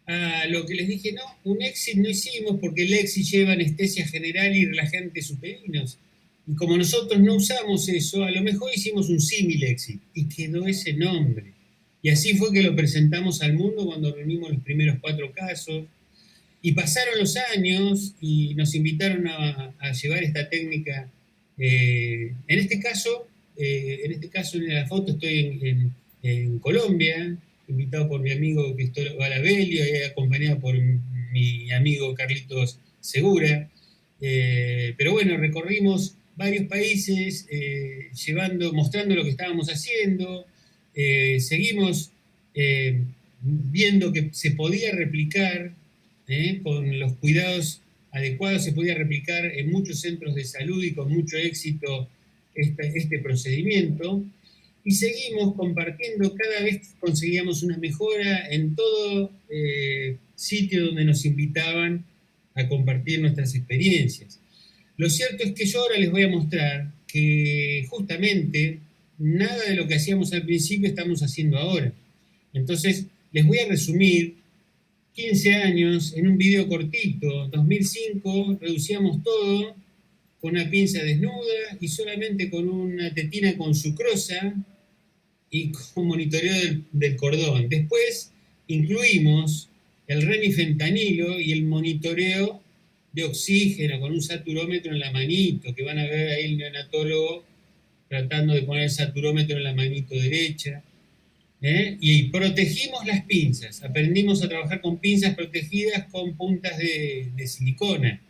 A lo que les dije, no, un exit no hicimos porque el exit lleva anestesia general y relajantes superinos. Y como nosotros no usamos eso, a lo mejor hicimos un símil exit y quedó ese nombre. Y así fue que lo presentamos al mundo cuando reunimos los primeros 4 casos. Y pasaron los años y nos invitaron a llevar esta técnica. En este caso en la foto estoy en Colombia, invitado por mi amigo Cristóbal Valabelio y acompañado por mi amigo Carlitos Segura. Pero bueno, recorrimos varios países mostrando lo que estábamos haciendo. Seguimos viendo que se podía replicar con los cuidados adecuados, se podía replicar en muchos centros de salud y con mucho éxito este procedimiento. Y seguimos compartiendo, cada vez conseguíamos una mejora en todo sitio donde nos invitaban a compartir nuestras experiencias. Lo cierto es que yo ahora les voy a mostrar que justamente nada de lo que hacíamos al principio estamos haciendo ahora. Entonces, les voy a resumir 15 años en un video cortito. 2005 reducíamos todo con una pinza desnuda y solamente con una tetina con sucrosa y con monitoreo del cordón. Después incluimos el remifentanilo y el monitoreo de oxígeno con un saturómetro en la manito, que van a ver ahí el neonatólogo tratando de poner el saturómetro en la manito derecha. Y protegimos las pinzas, aprendimos a trabajar con pinzas protegidas con puntas de silicona.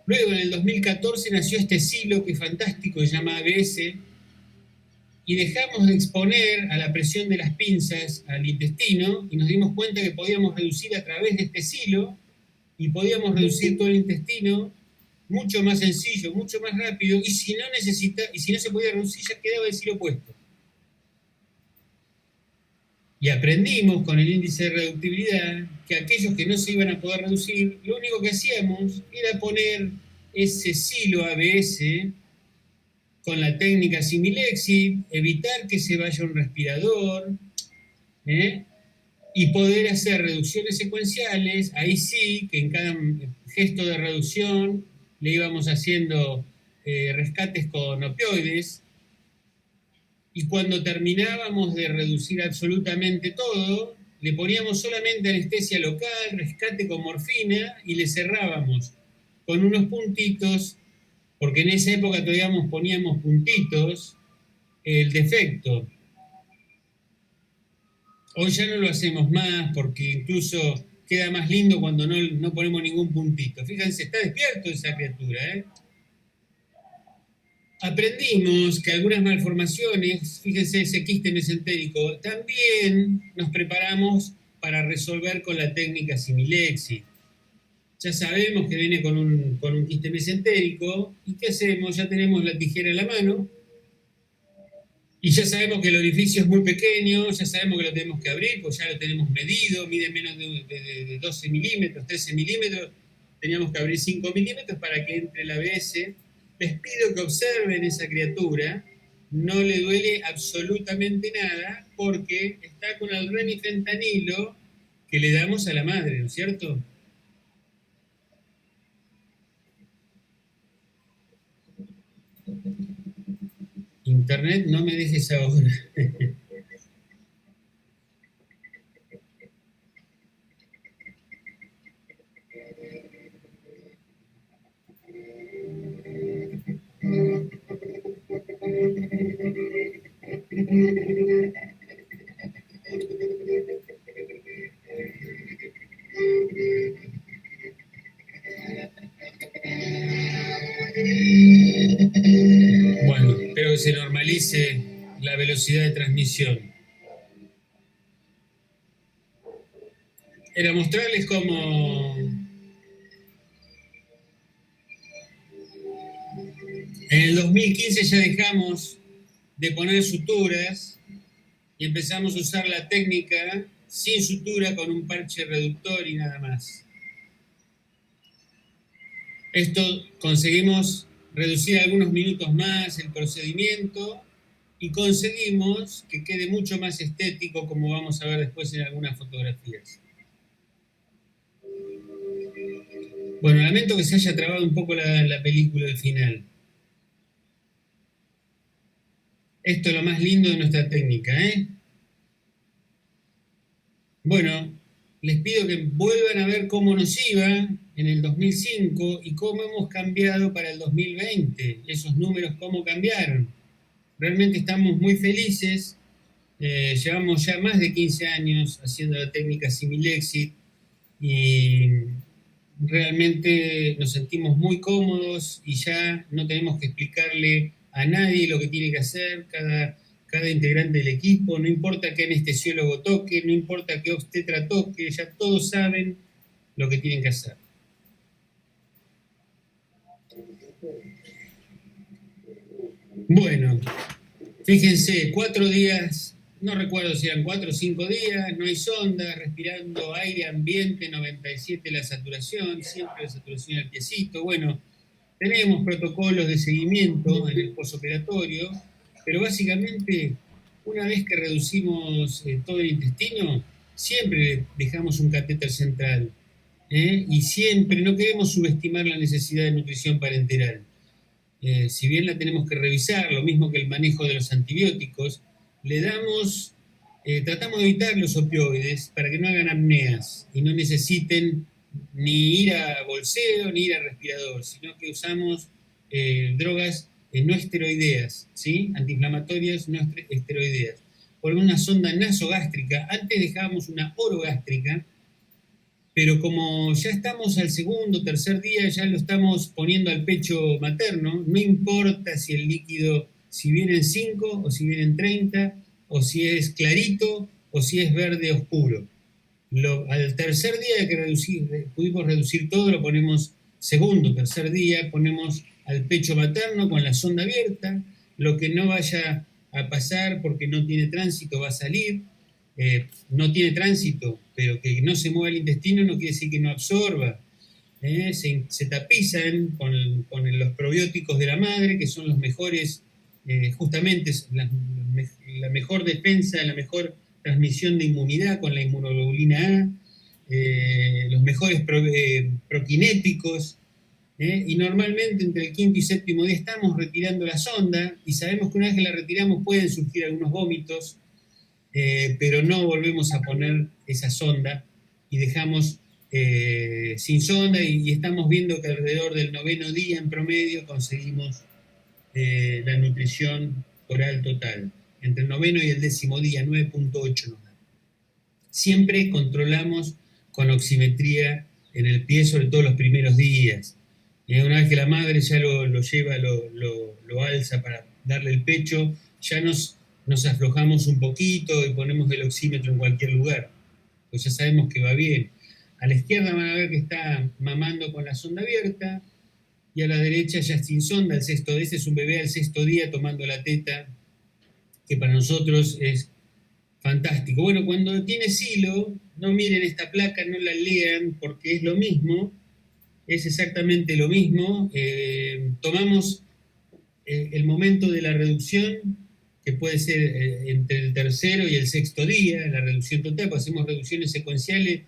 Luego, en el 2014, nació este silo que es fantástico, se llama ABS, y dejamos de exponer a la presión de las pinzas al intestino, y nos dimos cuenta que podíamos reducir a través de este silo, y podíamos reducir todo el intestino mucho más sencillo, mucho más rápido, y si no se podía reducir, ya quedaba el silo puesto. Y aprendimos con el índice de reductibilidad que aquellos que no se iban a poder reducir, lo único que hacíamos era poner ese silo ABS con la técnica Similexit, evitar que se vaya un respirador, y poder hacer reducciones secuenciales. Ahí sí, que en cada gesto de reducción le íbamos haciendo rescates con opioides, y cuando terminábamos de reducir absolutamente todo, le poníamos solamente anestesia local, rescate con morfina, y le cerrábamos con unos puntitos, porque en esa época todavía poníamos puntitos, el defecto. Hoy ya no lo hacemos más porque incluso queda más lindo cuando no ponemos ningún puntito. Fíjense, está despierto esa criatura, ¿eh? Aprendimos que algunas malformaciones, fíjense ese quiste mesentérico, también nos preparamos para resolver con la técnica Similexit. Ya sabemos que viene con un quiste mesentérico, ¿y qué hacemos? Ya tenemos la tijera en la mano, y ya sabemos que el orificio es muy pequeño, ya sabemos que lo tenemos que abrir, pues ya lo tenemos medido, mide menos de 12 milímetros, 13 milímetros, teníamos que abrir 5 milímetros para que entre el ABS. Les pido que observen esa criatura, no le duele absolutamente nada, porque está con el remifentanilo que le damos a la madre, ¿no es cierto? Internet, no me dejes ahora. Bueno, espero que se normalice la velocidad de transmisión. Era mostrarles cómo en el 2015 ya dejamos de poner suturas y empezamos a usar la técnica sin sutura con un parche reductor y nada más. Esto conseguimos reducir algunos minutos más el procedimiento y conseguimos que quede mucho más estético, como vamos a ver después en algunas fotografías. Bueno, lamento que se haya trabado un poco la película al final. Esto es lo más lindo de nuestra técnica, ¿eh? Bueno, les pido que vuelvan a ver cómo nos iba en el 2005 y cómo hemos cambiado para el 2020. Esos números, cómo cambiaron. Realmente estamos muy felices. Llevamos ya más de 15 años haciendo la técnica Similexit y realmente nos sentimos muy cómodos y ya no tenemos que explicarle a nadie lo que tiene que hacer cada integrante del equipo, no importa qué anestesiólogo toque, no importa qué obstetra toque, ya todos saben lo que tienen que hacer. Bueno, fíjense, 4 días, no recuerdo si eran 4 o 5 días, no hay sonda, respirando aire ambiente, 97 la saturación, siempre la saturación al piecito. Bueno, tenemos protocolos de seguimiento en el posoperatorio, pero básicamente, una vez que reducimos todo el intestino, siempre dejamos un catéter central. Y siempre no queremos subestimar la necesidad de nutrición parenteral. Si bien la tenemos que revisar, lo mismo que el manejo de los antibióticos, tratamos de evitar los opioides para que no hagan apneas y no necesiten ni ir a bolseo ni ir a respirador, sino que usamos drogas no esteroideas, ¿sí? Antiinflamatorias no esteroideas. Ponemos una sonda nasogástrica, antes dejábamos una orogástrica, pero como ya estamos al segundo, tercer día, ya lo estamos poniendo al pecho materno, no importa si el líquido, si vienen 5 o si vienen 30, o si es clarito o si es verde oscuro. Al tercer día que pudimos reducir todo, lo ponemos segundo, tercer día, ponemos al pecho materno con la sonda abierta, lo que no vaya a pasar porque no tiene tránsito va a salir. No tiene tránsito, pero que no se mueva el intestino no quiere decir que no absorba. Se tapizan con los probióticos de la madre, que son los mejores, justamente la mejor defensa, la mejor transmisión de inmunidad con la inmunoglobulina A, los mejores proquinéticos, y normalmente entre el quinto y séptimo día estamos retirando la sonda y sabemos que una vez que la retiramos pueden surgir algunos vómitos, pero no volvemos a poner esa sonda y dejamos sin sonda y estamos viendo que alrededor del 9º día en promedio conseguimos la nutrición oral total. Entre el 9º y el 10º día, 9.8 nos da. Siempre controlamos con oximetría en el pie, sobre todo los primeros días. Una vez que la madre ya lo lleva, lo alza para darle el pecho, ya nos aflojamos un poquito y ponemos el oxímetro en cualquier lugar, pues ya sabemos que va bien. A la izquierda van a ver que está mamando con la sonda abierta y a la derecha ya sin sonda, ese es un bebé al 6º día tomando la teta, que para nosotros es fantástico. Bueno, cuando tiene silo, no miren esta placa, no la lean porque es lo mismo, es exactamente lo mismo. Tomamos el momento de la reducción, que puede ser entre el 3º y el 6º día, la reducción total, pues hacemos reducciones secuenciales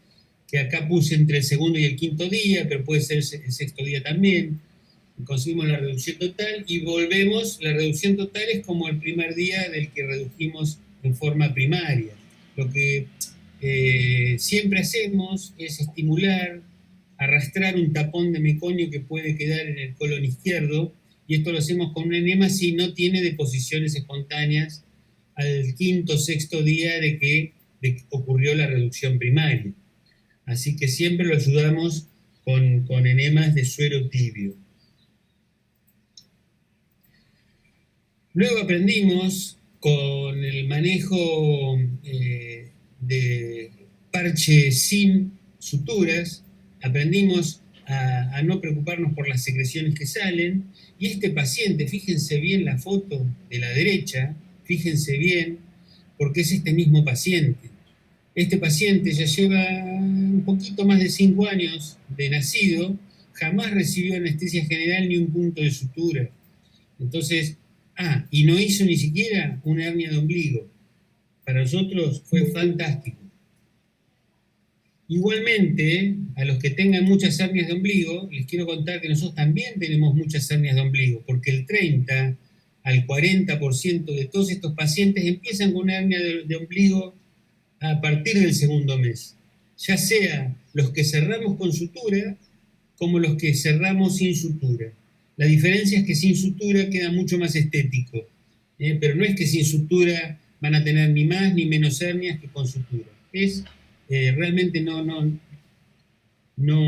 que acá puse entre el 2º y el 5º día, pero puede ser el 6º día también. conseguimos la reducción total y volvemos. La reducción total es como el primer día del que redujimos en forma primaria. Lo que siempre hacemos es estimular, arrastrar un tapón de meconio que puede quedar en el colon izquierdo, y esto lo hacemos con un enema si no tiene deposiciones espontáneas al quinto o sexto día de que ocurrió la reducción primaria. Así que siempre lo ayudamos con enemas de suero tibio. Luego aprendimos con el manejo de parche sin suturas, aprendimos a no preocuparnos por las secreciones que salen, y este paciente, fíjense bien la foto de la derecha, fíjense bien, porque es este mismo paciente. Este paciente ya lleva un poquito más de 5 años de nacido, jamás recibió anestesia general ni un punto de sutura. Entonces, y no hizo ni siquiera una hernia de ombligo. Para nosotros fue fantástico. Igualmente, a los que tengan muchas hernias de ombligo, les quiero contar que nosotros también tenemos muchas hernias de ombligo, porque el 30 al 40% de todos estos pacientes empiezan con una hernia de ombligo a partir del segundo mes. Ya sea los que cerramos con sutura, como los que cerramos sin sutura. La diferencia es que sin sutura queda mucho más estético, pero no es que sin sutura van a tener ni más ni menos hernias que con sutura. Realmente no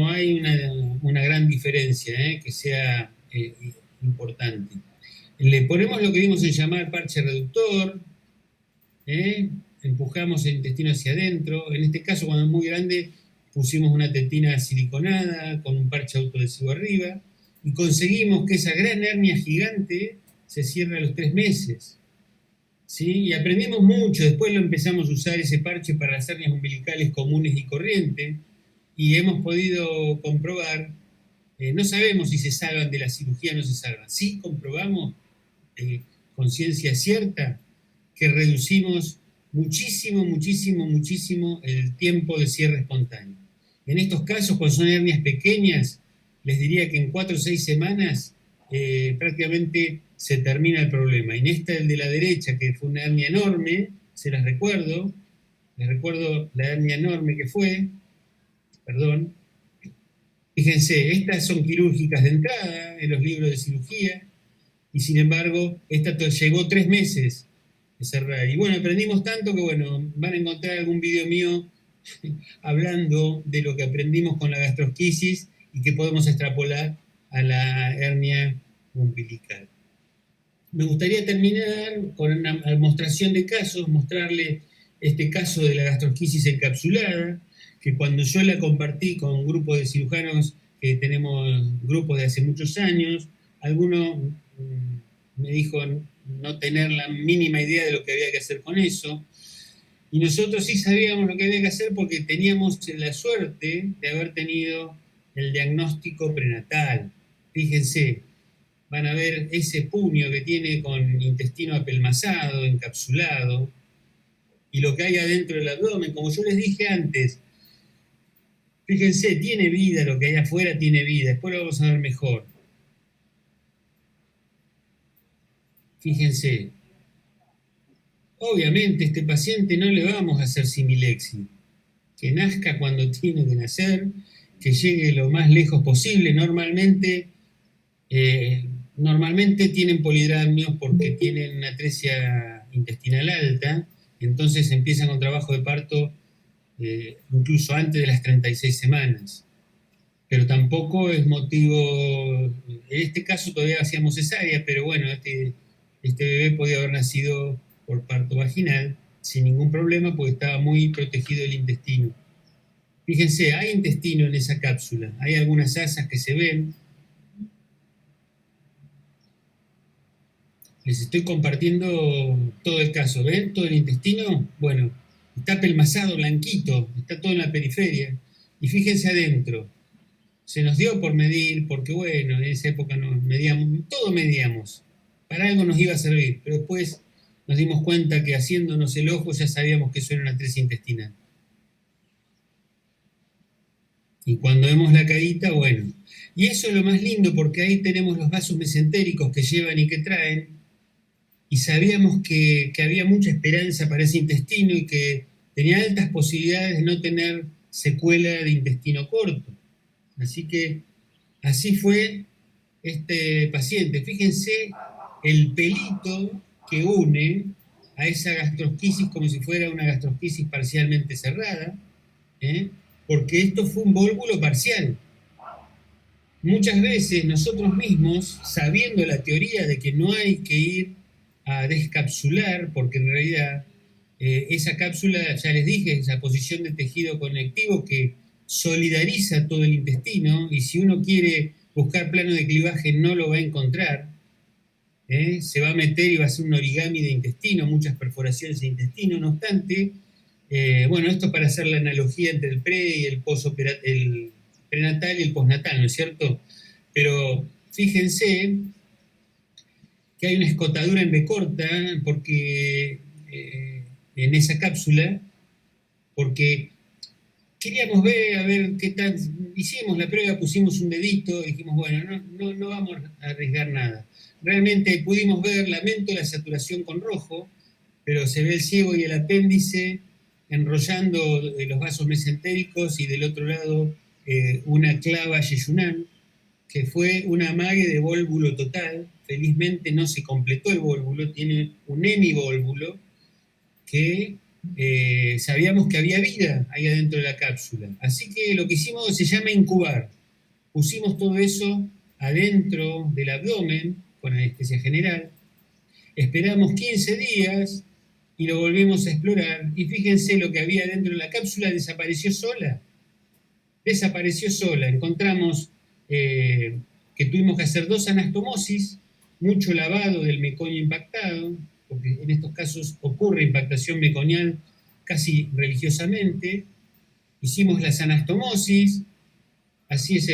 hay una gran diferencia que sea importante. Le ponemos lo que dimos en llamar parche reductor, empujamos el intestino hacia adentro. En este caso, cuando es muy grande, pusimos una tetina siliconada con un parche autoadhesivo arriba, y conseguimos que esa gran hernia gigante se cierre a los 3 meses. ¿Sí? Y aprendimos mucho. Después lo empezamos a usar ese parche para las hernias umbilicales comunes y corrientes, y hemos podido comprobar, no sabemos si se salvan de la cirugía o no se salvan. Sí comprobamos con ciencia cierta que reducimos muchísimo el tiempo de cierre espontáneo. En estos casos, cuando son hernias pequeñas, les diría que en 4 o 6 semanas prácticamente se termina el problema. Y en esta, el de la derecha, que fue una hernia enorme, les recuerdo la hernia enorme que fue, perdón. Fíjense, estas son quirúrgicas de entrada en los libros de cirugía, y sin embargo, esta llegó 3 meses de cerrar. Y bueno, aprendimos tanto que bueno, van a encontrar algún video mío hablando de lo que aprendimos con la gastrosquisis y que podemos extrapolar a la hernia umbilical. Me gustaría terminar con una demostración de casos, mostrarle este caso de la gastrosquisis encapsulada, que cuando yo la compartí con un grupo de cirujanos, que tenemos grupos de hace muchos años, alguno me dijo no tener la mínima idea de lo que había que hacer con eso, y nosotros sí sabíamos lo que había que hacer porque teníamos la suerte de haber tenido el diagnóstico prenatal. Fíjense, van a ver ese puño que tiene con intestino apelmazado, encapsulado, y lo que hay adentro del abdomen, como yo les dije antes. Fíjense, tiene vida, lo que hay afuera tiene vida, después lo vamos a ver mejor. Fíjense, obviamente este paciente no le vamos a hacer similexis, que nazca cuando tiene que nacer, que llegue lo más lejos posible. Normalmente tienen polidramnios porque tienen una atresia intestinal alta, entonces empiezan con trabajo de parto incluso antes de las 36 semanas. Pero tampoco es motivo, en este caso todavía hacíamos cesárea, pero bueno, este bebé podía haber nacido por parto vaginal sin ningún problema porque estaba muy protegido el intestino. Fíjense, hay intestino en esa cápsula, hay algunas asas que se ven. Les estoy compartiendo todo el caso. ¿Ven todo el intestino? Bueno, está apelmazado, blanquito, está todo en la periferia. Y fíjense adentro. Se nos dio por medir, porque bueno, en esa época todo medíamos. Para algo nos iba a servir, pero después nos dimos cuenta que haciéndonos el ojo ya sabíamos que eso era una atresia intestinal. Y cuando vemos la carita, bueno. Y eso es lo más lindo, porque ahí tenemos los vasos mesentéricos que llevan y que traen, y sabíamos que había mucha esperanza para ese intestino y que tenía altas posibilidades de no tener secuela de intestino corto. Así que así fue este paciente. Fíjense el pelito que une a esa gastrosquisis como si fuera una gastrosquisis parcialmente cerrada, ¿eh? Porque esto fue un vólvulo parcial. Muchas veces nosotros mismos, sabiendo la teoría de que no hay que ir a descapsular, porque en realidad esa cápsula, ya les dije, esa posición de tejido conectivo que solidariza todo el intestino, y si uno quiere buscar plano de clivaje no lo va a encontrar, se va a meter y va a hacer un origami de intestino, muchas perforaciones de intestino. No obstante, bueno, esto para hacer la analogía entre el pre y el el prenatal y el postnatal, ¿no es cierto? Pero fíjense que hay una escotadura en B corta porque, en esa cápsula, porque queríamos ver, a ver qué tal, hicimos la prueba, pusimos un dedito, y dijimos, bueno, no vamos a arriesgar nada. Realmente pudimos ver, lamento la saturación con rojo, pero se ve el ciego y el apéndice enrollando los vasos mesentéricos, y del otro lado una clava yeyunán, que fue un amague de vólvulo total. Felizmente no se completó el vólvulo, tiene un hemivólvulo que sabíamos que había vida ahí adentro de la cápsula. Así que lo que hicimos se llama incubar. Pusimos todo eso adentro del abdomen con anestesia general, esperamos 15 días y lo volvimos a explorar, y fíjense lo que había dentro de la cápsula, desapareció sola. Desapareció sola. Encontramos que tuvimos que hacer 2 anastomosis, mucho lavado del meconio impactado, porque en estos casos ocurre impactación meconial casi religiosamente. Hicimos las anastomosis, así es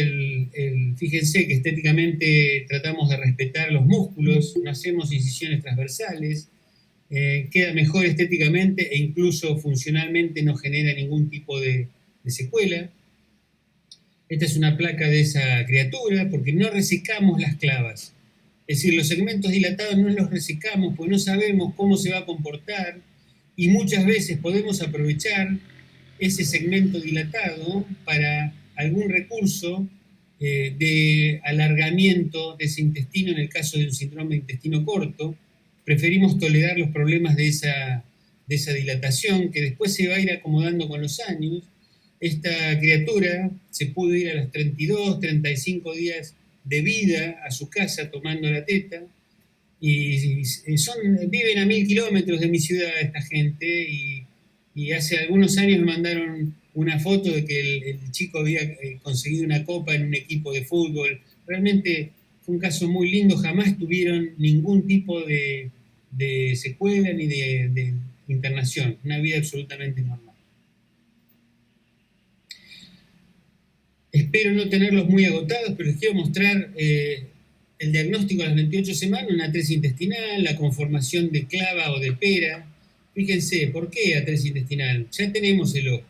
fíjense que estéticamente tratamos de respetar los músculos, no hacemos incisiones transversales, queda mejor estéticamente e incluso funcionalmente no genera ningún tipo de secuela. Esta es una placa de esa criatura, porque no resecamos las clavas. Es decir, los segmentos dilatados no los resecamos porque no sabemos cómo se va a comportar, y muchas veces podemos aprovechar ese segmento dilatado para algún recurso de alargamiento de ese intestino en el caso de un síndrome de intestino corto. Preferimos tolerar los problemas de esa dilatación, que después se va a ir acomodando con los años. Esta criatura se pudo ir a los 32, 35 días de vida a su casa tomando la teta, y viven a 1000 kilómetros de mi ciudad esta gente, y hace algunos años me mandaron una foto de que el chico había conseguido una copa en un equipo de fútbol. Realmente fue un caso muy lindo, jamás tuvieron ningún tipo de secuela ni de internación, una vida absolutamente normal. Espero no tenerlos muy agotados, pero les quiero mostrar el diagnóstico a las 28 semanas, una atresia intestinal, la conformación de clava o de pera. Fíjense, ¿por qué atresia intestinal? Ya tenemos el ojo,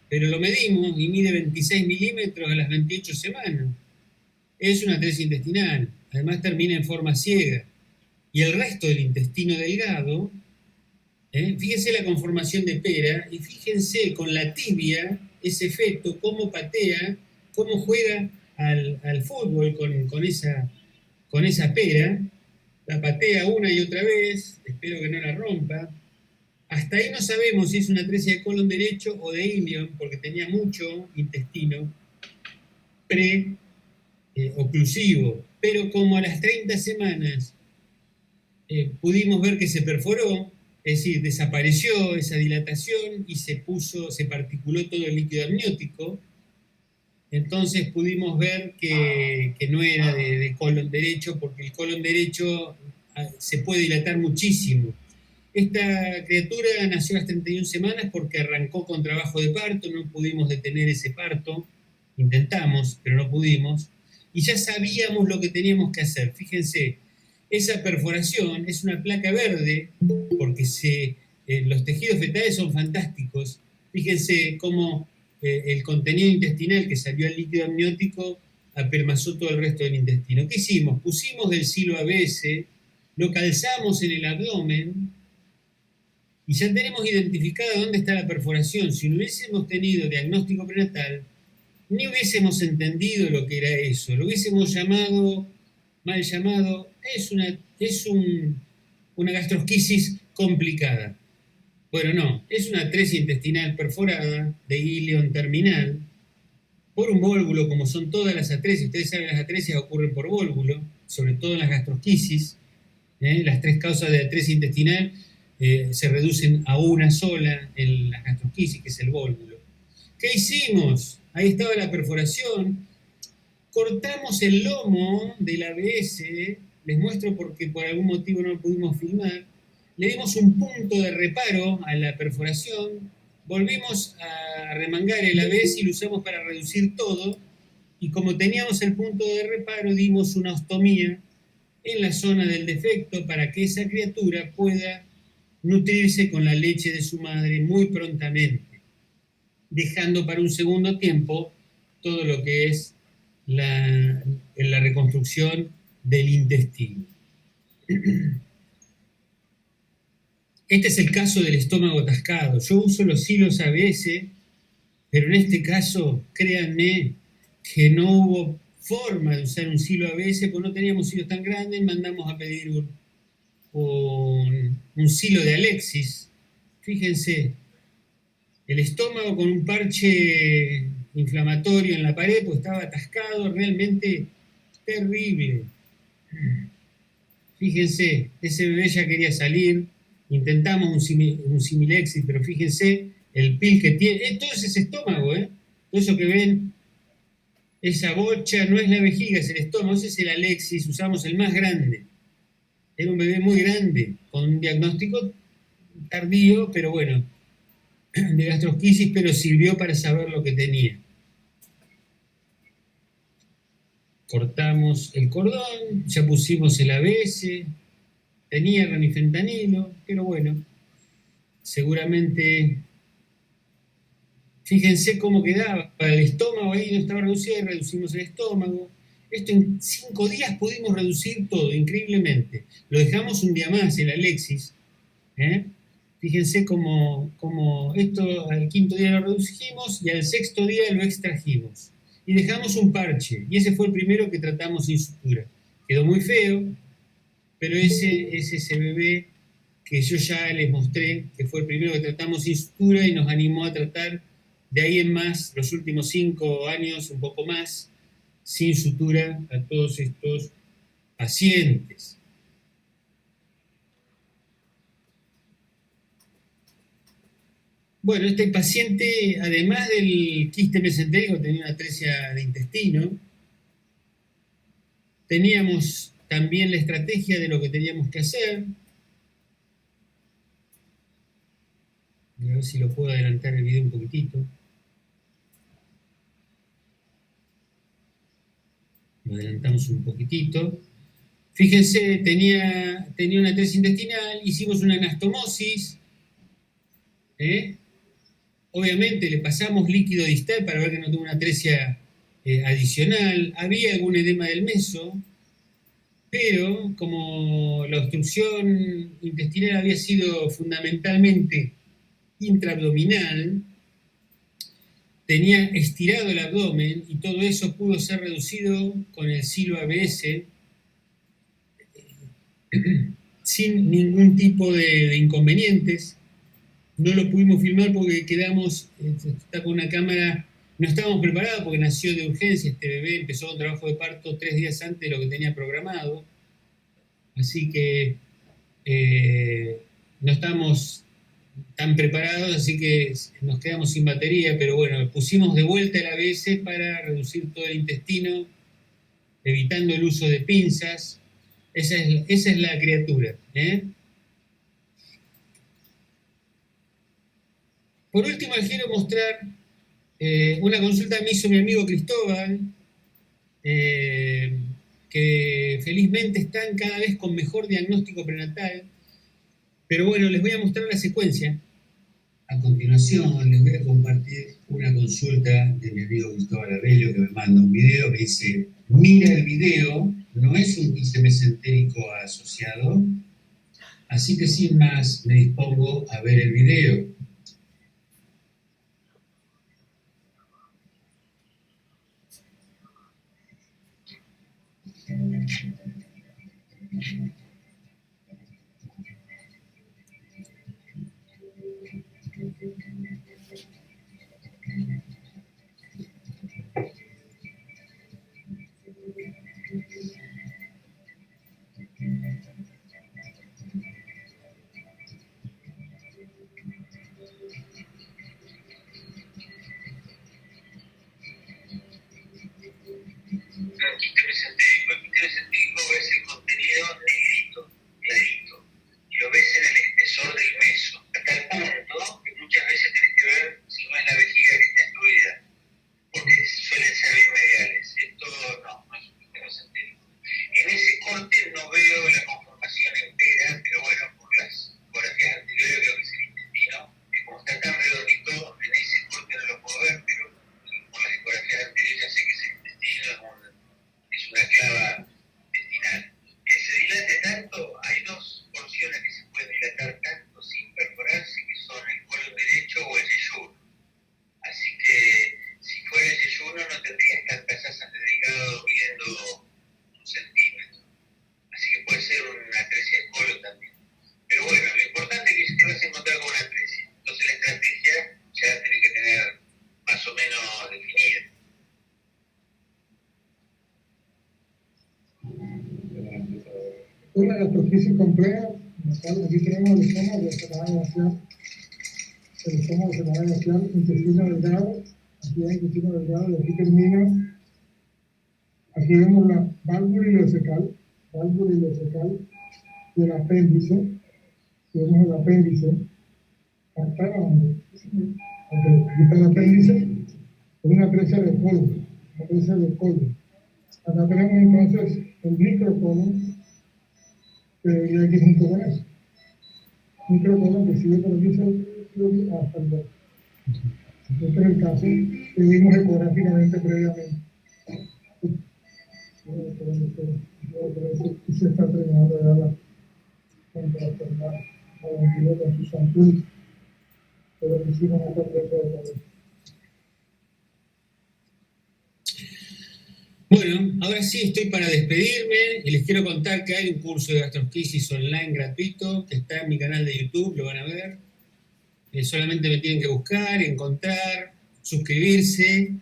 pero lo medimos y mide 26 milímetros a las 28 semanas. Es una atresia intestinal, además termina en forma ciega. Y el resto del intestino delgado, fíjense la conformación de pera, y fíjense con la tibia, ese feto, cómo patea, cómo juega al fútbol con esa pera, la patea una y otra vez, espero que no la rompa. Hasta ahí no sabemos si es una atresia de colon derecho o de ilion, porque tenía mucho intestino pre-oclusivo, pero como a las 30 semanas pudimos ver que se perforó, es decir, desapareció esa dilatación y se particuló todo el líquido amniótico, entonces pudimos ver que no era de colon derecho, porque el colon derecho se puede dilatar muchísimo. Esta criatura nació a las 31 semanas porque arrancó con trabajo de parto, no pudimos detener ese parto, intentamos, pero no pudimos, y ya sabíamos lo que teníamos que hacer. Fíjense, esa perforación es una placa verde, porque los tejidos fetales son fantásticos. Fíjense cómo el contenido intestinal que salió al líquido amniótico apelmazó todo el resto del intestino. ¿Qué hicimos? Pusimos el silo ABS, lo calzamos en el abdomen y ya tenemos identificado dónde está la perforación. Si no hubiésemos tenido diagnóstico prenatal, ni hubiésemos entendido lo que era eso, lo hubiésemos llamado, mal llamado, una gastrosquisis complicada. Bueno, no, es una atresia intestinal perforada de íleon terminal por un vólvulo, como son todas las atresias. Ustedes saben, las atresias ocurren por vólvulo, sobre todo en las gastrosquisis. Las tres causas de atresia intestinal se reducen a una sola en las gastrosquisis, que es el vólvulo. ¿Qué hicimos? Ahí estaba la perforación. Cortamos el lomo del ABS, les muestro porque por algún motivo no lo pudimos filmar. Le dimos un punto de reparo a la perforación, volvimos a remangar el ABS y lo usamos para reducir todo. Y como teníamos el punto de reparo, dimos una ostomía en la zona del defecto para que esa criatura pueda nutrirse con la leche de su madre muy prontamente, dejando para un segundo tiempo todo lo que es la reconstrucción del intestino. Este es el caso del estómago atascado. Yo uso los hilos ABS, pero en este caso, créanme que no hubo forma de usar un silo ABS, porque no teníamos hilos tan grandes. Mandamos a pedir un silo de Alexis. Fíjense, el estómago con un parche inflamatorio en la pared, pues estaba atascado, realmente terrible. Fíjense, ese bebé ya quería salir, intentamos un Similexis, pero fíjense el pil que tiene, todo ese estómago, todo eso que ven, esa bocha no es la vejiga, es el estómago, ese es el Alexis, usamos el más grande. Era un bebé muy grande, con un diagnóstico tardío, pero bueno, de gastrosquisis, pero sirvió para saber lo que tenía. Cortamos el cordón, ya pusimos el ABS, tenía ranifentanilo, pero bueno, seguramente, fíjense cómo quedaba, el estómago ahí no estaba reducido y reducimos el estómago. Esto en 5 días pudimos reducir todo, increíblemente. Lo dejamos un día más, el Alexis, Fíjense cómo esto al 5.º día lo redujimos y al 6.º día lo extrajimos. Y dejamos un parche, y ese fue el primero que tratamos sin sutura. Quedó muy feo, pero ese es ese bebé que yo ya les mostré, que fue el primero que tratamos sin sutura y nos animó a tratar de ahí en más, los últimos 5 años, un poco más, sin sutura a todos estos pacientes. Bueno, este paciente, además del quiste mesentérico, tenía una atresia de intestino. Teníamos también la estrategia de lo que teníamos que hacer. A ver si lo puedo adelantar el video un poquitito. Lo adelantamos un poquitito. Fíjense, tenía una atresia intestinal, hicimos una anastomosis. Obviamente le pasamos líquido distal para ver que no tuvo una atresia adicional. Había algún edema del meso, pero como la obstrucción intestinal había sido fundamentalmente intraabdominal, tenía estirado el abdomen y todo eso pudo ser reducido con el silo ABS sin ningún tipo de inconvenientes. No lo pudimos filmar porque quedamos, está con una cámara, no estábamos preparados porque nació de urgencia este bebé, empezó con trabajo de parto 3 días antes de lo que tenía programado, así que no estamos tan preparados, así que nos quedamos sin batería, pero bueno, pusimos de vuelta el ABS para reducir todo el intestino, evitando el uso de pinzas. Esa es la criatura, Por último, les quiero mostrar una consulta que me hizo mi amigo Cristóbal, que felizmente están cada vez con mejor diagnóstico prenatal. Pero bueno, les voy a mostrar la secuencia. A continuación, les voy a compartir una consulta de mi amigo Cristóbal Abello, que me manda un video, me dice: mira el video, no es un quiste mesentérico asociado, así que sin más me dispongo a ver el video. El quiste mesentérico es el contenido negrito, clarito, y lo ves en el espesor del meso, a tal punto que muchas veces tenés que ver si no es la vejiga que está excluida, porque suelen ser irremediables. Esto no es un quiste mesentérico. En ese corte no veo la conformación entera, pero bueno, por las ecografías anteriores veo que es el intestino, que como está tan redondito, en ese corte no lo puedo ver, pero por las ecografías anteriores ya sé que es el intestino, es una clava intestinal. Que se dilate tanto, hay dos porciones que se pueden dilatar tanto sin perforarse, que son el colon derecho o el yeyuno. Así que si fuera el yeyuno no tendrías tantas asas de delgado midiendo 1 centímetro. Así que puede ser una atresia de colon también. Pero bueno, lo importante es que te vas a encontrar con una atresia. Entonces la estrategia ya la tenés que tener más o menos definida. Una gastrosquisis compleja, en la cual aquí tenemos el estómago de canal glacial, el estómago de canal glacial, intestino delgado, aquí hay intestino delgado y aquí termina. Aquí vemos la válvula ileocecal del apéndice, vemos el apéndice, acá donde, aquí está el apéndice, es una atresia de colon, Acá tenemos entonces el microcolon, que debería ir junto con eso. Microcolon que sigue por aquí hasta el dedo. Este es el caso que vimos ecográficamente previamente. Y se está terminando de dar la contraformar con sus ampulas, pero hicimos una completa de todo. Bueno, ahora sí estoy para despedirme y les quiero contar que hay un curso de gastrosquisis online gratuito que está en mi canal de YouTube, lo van a ver. Solamente me tienen que buscar, encontrar, suscribirse,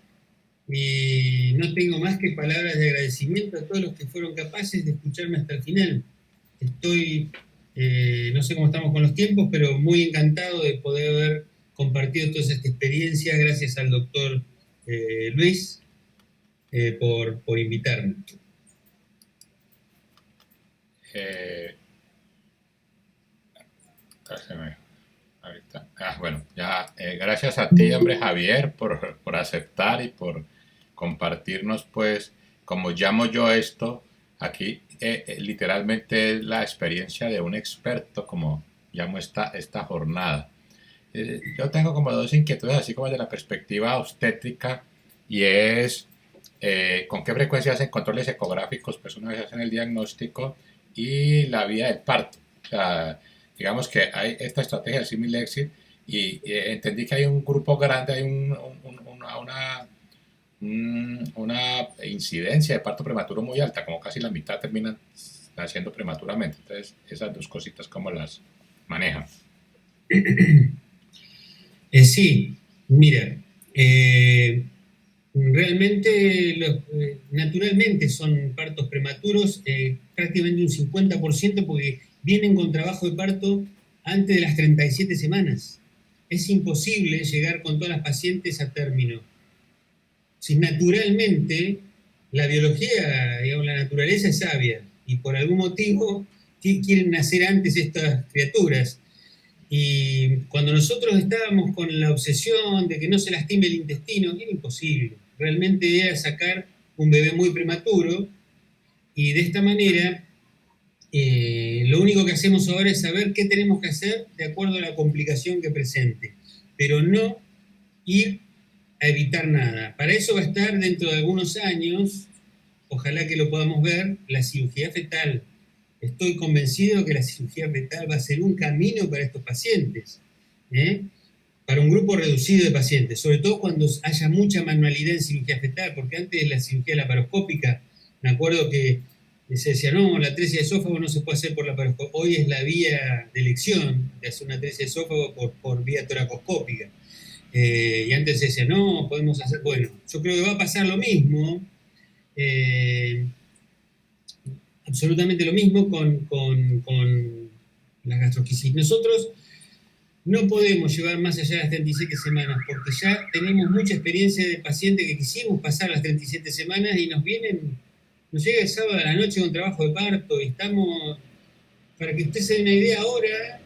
y no tengo más que palabras de agradecimiento a todos los que fueron capaces de escucharme hasta el final. Estoy, no sé cómo estamos con los tiempos, pero muy encantado de poder haber compartido todas estas experiencias. Gracias al doctor Luis por invitarme. Ahorita. Bueno, ya gracias a ti, hombre, Javier, por aceptar y por compartirnos, pues, como llamo yo esto, aquí literalmente es la experiencia de un experto, como llamo esta jornada. Yo tengo como dos inquietudes, así como desde la perspectiva obstétrica, y es con qué frecuencia hacen controles ecográficos, pues una vez hacen el diagnóstico, y la vía del parto. O sea, digamos que hay esta estrategia del Simil Exit y entendí que hay un grupo grande, hay una incidencia de parto prematuro muy alta, como casi la mitad terminan naciendo prematuramente. Entonces, esas dos cositas, ¿cómo las manejan? Sí, mira, realmente, naturalmente son partos prematuros, prácticamente un 50%, porque vienen con trabajo de parto antes de las 37 semanas. Es imposible llegar con todas las pacientes a término. Si naturalmente la biología, digamos, la naturaleza es sabia y por algún motivo quieren nacer antes estas criaturas. Y cuando nosotros estábamos con la obsesión de que no se lastime el intestino, era imposible. Realmente era sacar un bebé muy prematuro, y de esta manera lo único que hacemos ahora es saber qué tenemos que hacer de acuerdo a la complicación que presente. pero no ir a evitar nada. Para eso va a estar dentro de algunos años, ojalá que lo podamos ver, la cirugía fetal. Estoy convencido que la cirugía fetal va a ser un camino para estos pacientes, para un grupo reducido de pacientes, sobre todo cuando haya mucha manualidad en cirugía fetal, porque antes de la cirugía laparoscópica, me acuerdo que se decía, no, la atresia de esófago no se puede hacer por laparoscopia. Hoy es la vía de elección de hacer una atresia de esófago por vía toracoscópica. Y antes se decía, no, podemos hacer... Bueno, yo creo que va a pasar lo mismo, absolutamente lo mismo con la gastrosquisis. Nosotros no podemos llevar más allá de las 37 semanas, porque ya tenemos mucha experiencia de pacientes que quisimos pasar las 37 semanas y nos llega el sábado a la noche con trabajo de parto, y estamos, para que usted se dé una idea, ahora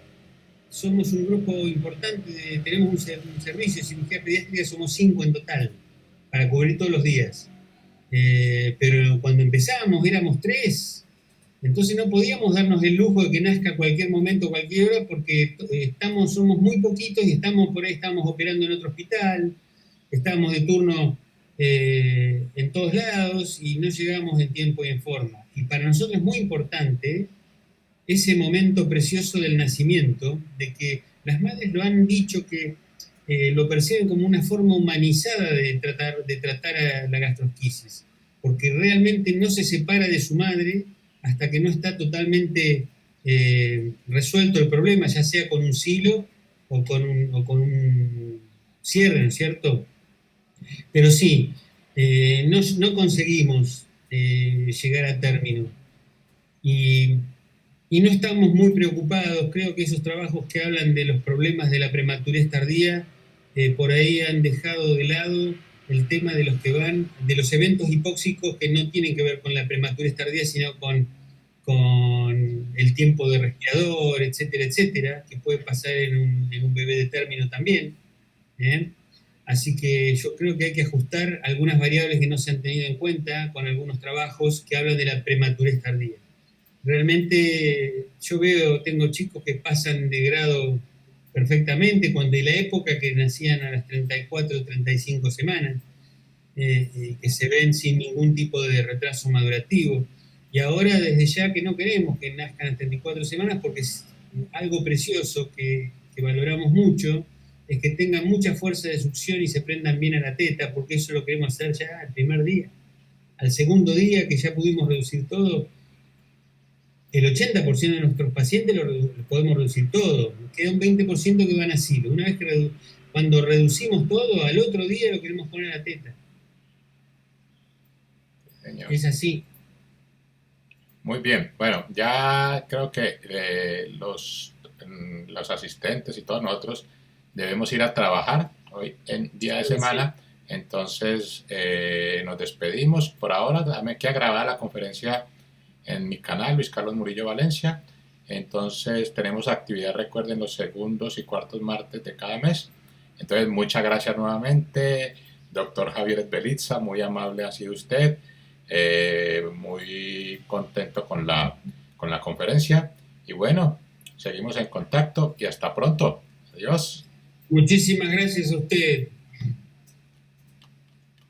somos un grupo importante, tenemos un servicio de cirugía pediátrica, somos 5 en total, para cubrir todos los días. Pero cuando empezamos éramos 3, entonces no podíamos darnos el lujo de que nazca a cualquier momento, cualquier hora, porque somos muy poquitos y por ahí estamos operando en otro hospital, estábamos de turno en todos lados y no llegamos en tiempo y en forma. Y para nosotros es muy importante ese momento precioso del nacimiento, de que las madres lo han dicho que lo perciben como una forma humanizada de tratar a la gastrosquisis, porque realmente no se separa de su madre hasta que no está totalmente resuelto el problema, ya sea con un silo o con un cierre, ¿no es cierto? Pero sí, no conseguimos llegar a término. Y no estamos muy preocupados. Creo que esos trabajos que hablan de los problemas de la prematurez tardía, por ahí han dejado de lado el tema de los eventos hipóxicos que no tienen que ver con la prematurez tardía, sino con el tiempo de respirador, etcétera, etcétera, que puede pasar en un bebé de término también. Así que yo creo que hay que ajustar algunas variables que no se han tenido en cuenta con algunos trabajos que hablan de la prematurez tardía. Realmente yo tengo chicos que pasan de grado perfectamente, cuando en la época que nacían a las 34 o 35 semanas, que se ven sin ningún tipo de retraso madurativo. Y ahora desde ya que no queremos que nazcan a 34 semanas, porque es algo precioso que valoramos mucho, es que tengan mucha fuerza de succión y se prendan bien a la teta, porque eso lo queremos hacer ya el primer día. Al segundo día, que ya pudimos reducir todo, el 80% de nuestros pacientes lo podemos reducir todo. Queda un 20% que van a asilo. Una vez que cuando reducimos todo, al otro día lo queremos poner a la teta. Señor. Es así. Muy bien. Bueno, ya creo que los asistentes y todos nosotros debemos ir a trabajar hoy en día de semana. Entonces nos despedimos por ahora. Dame que grabar la conferencia en mi canal, Luis Carlos Murillo Valencia. Entonces tenemos actividad, recuerden, los segundos y cuartos martes de cada mes. Entonces muchas gracias nuevamente, doctor Javier Belitza, muy amable ha sido usted, muy contento con la conferencia, y bueno, seguimos en contacto y hasta pronto. Adiós. Muchísimas gracias a usted.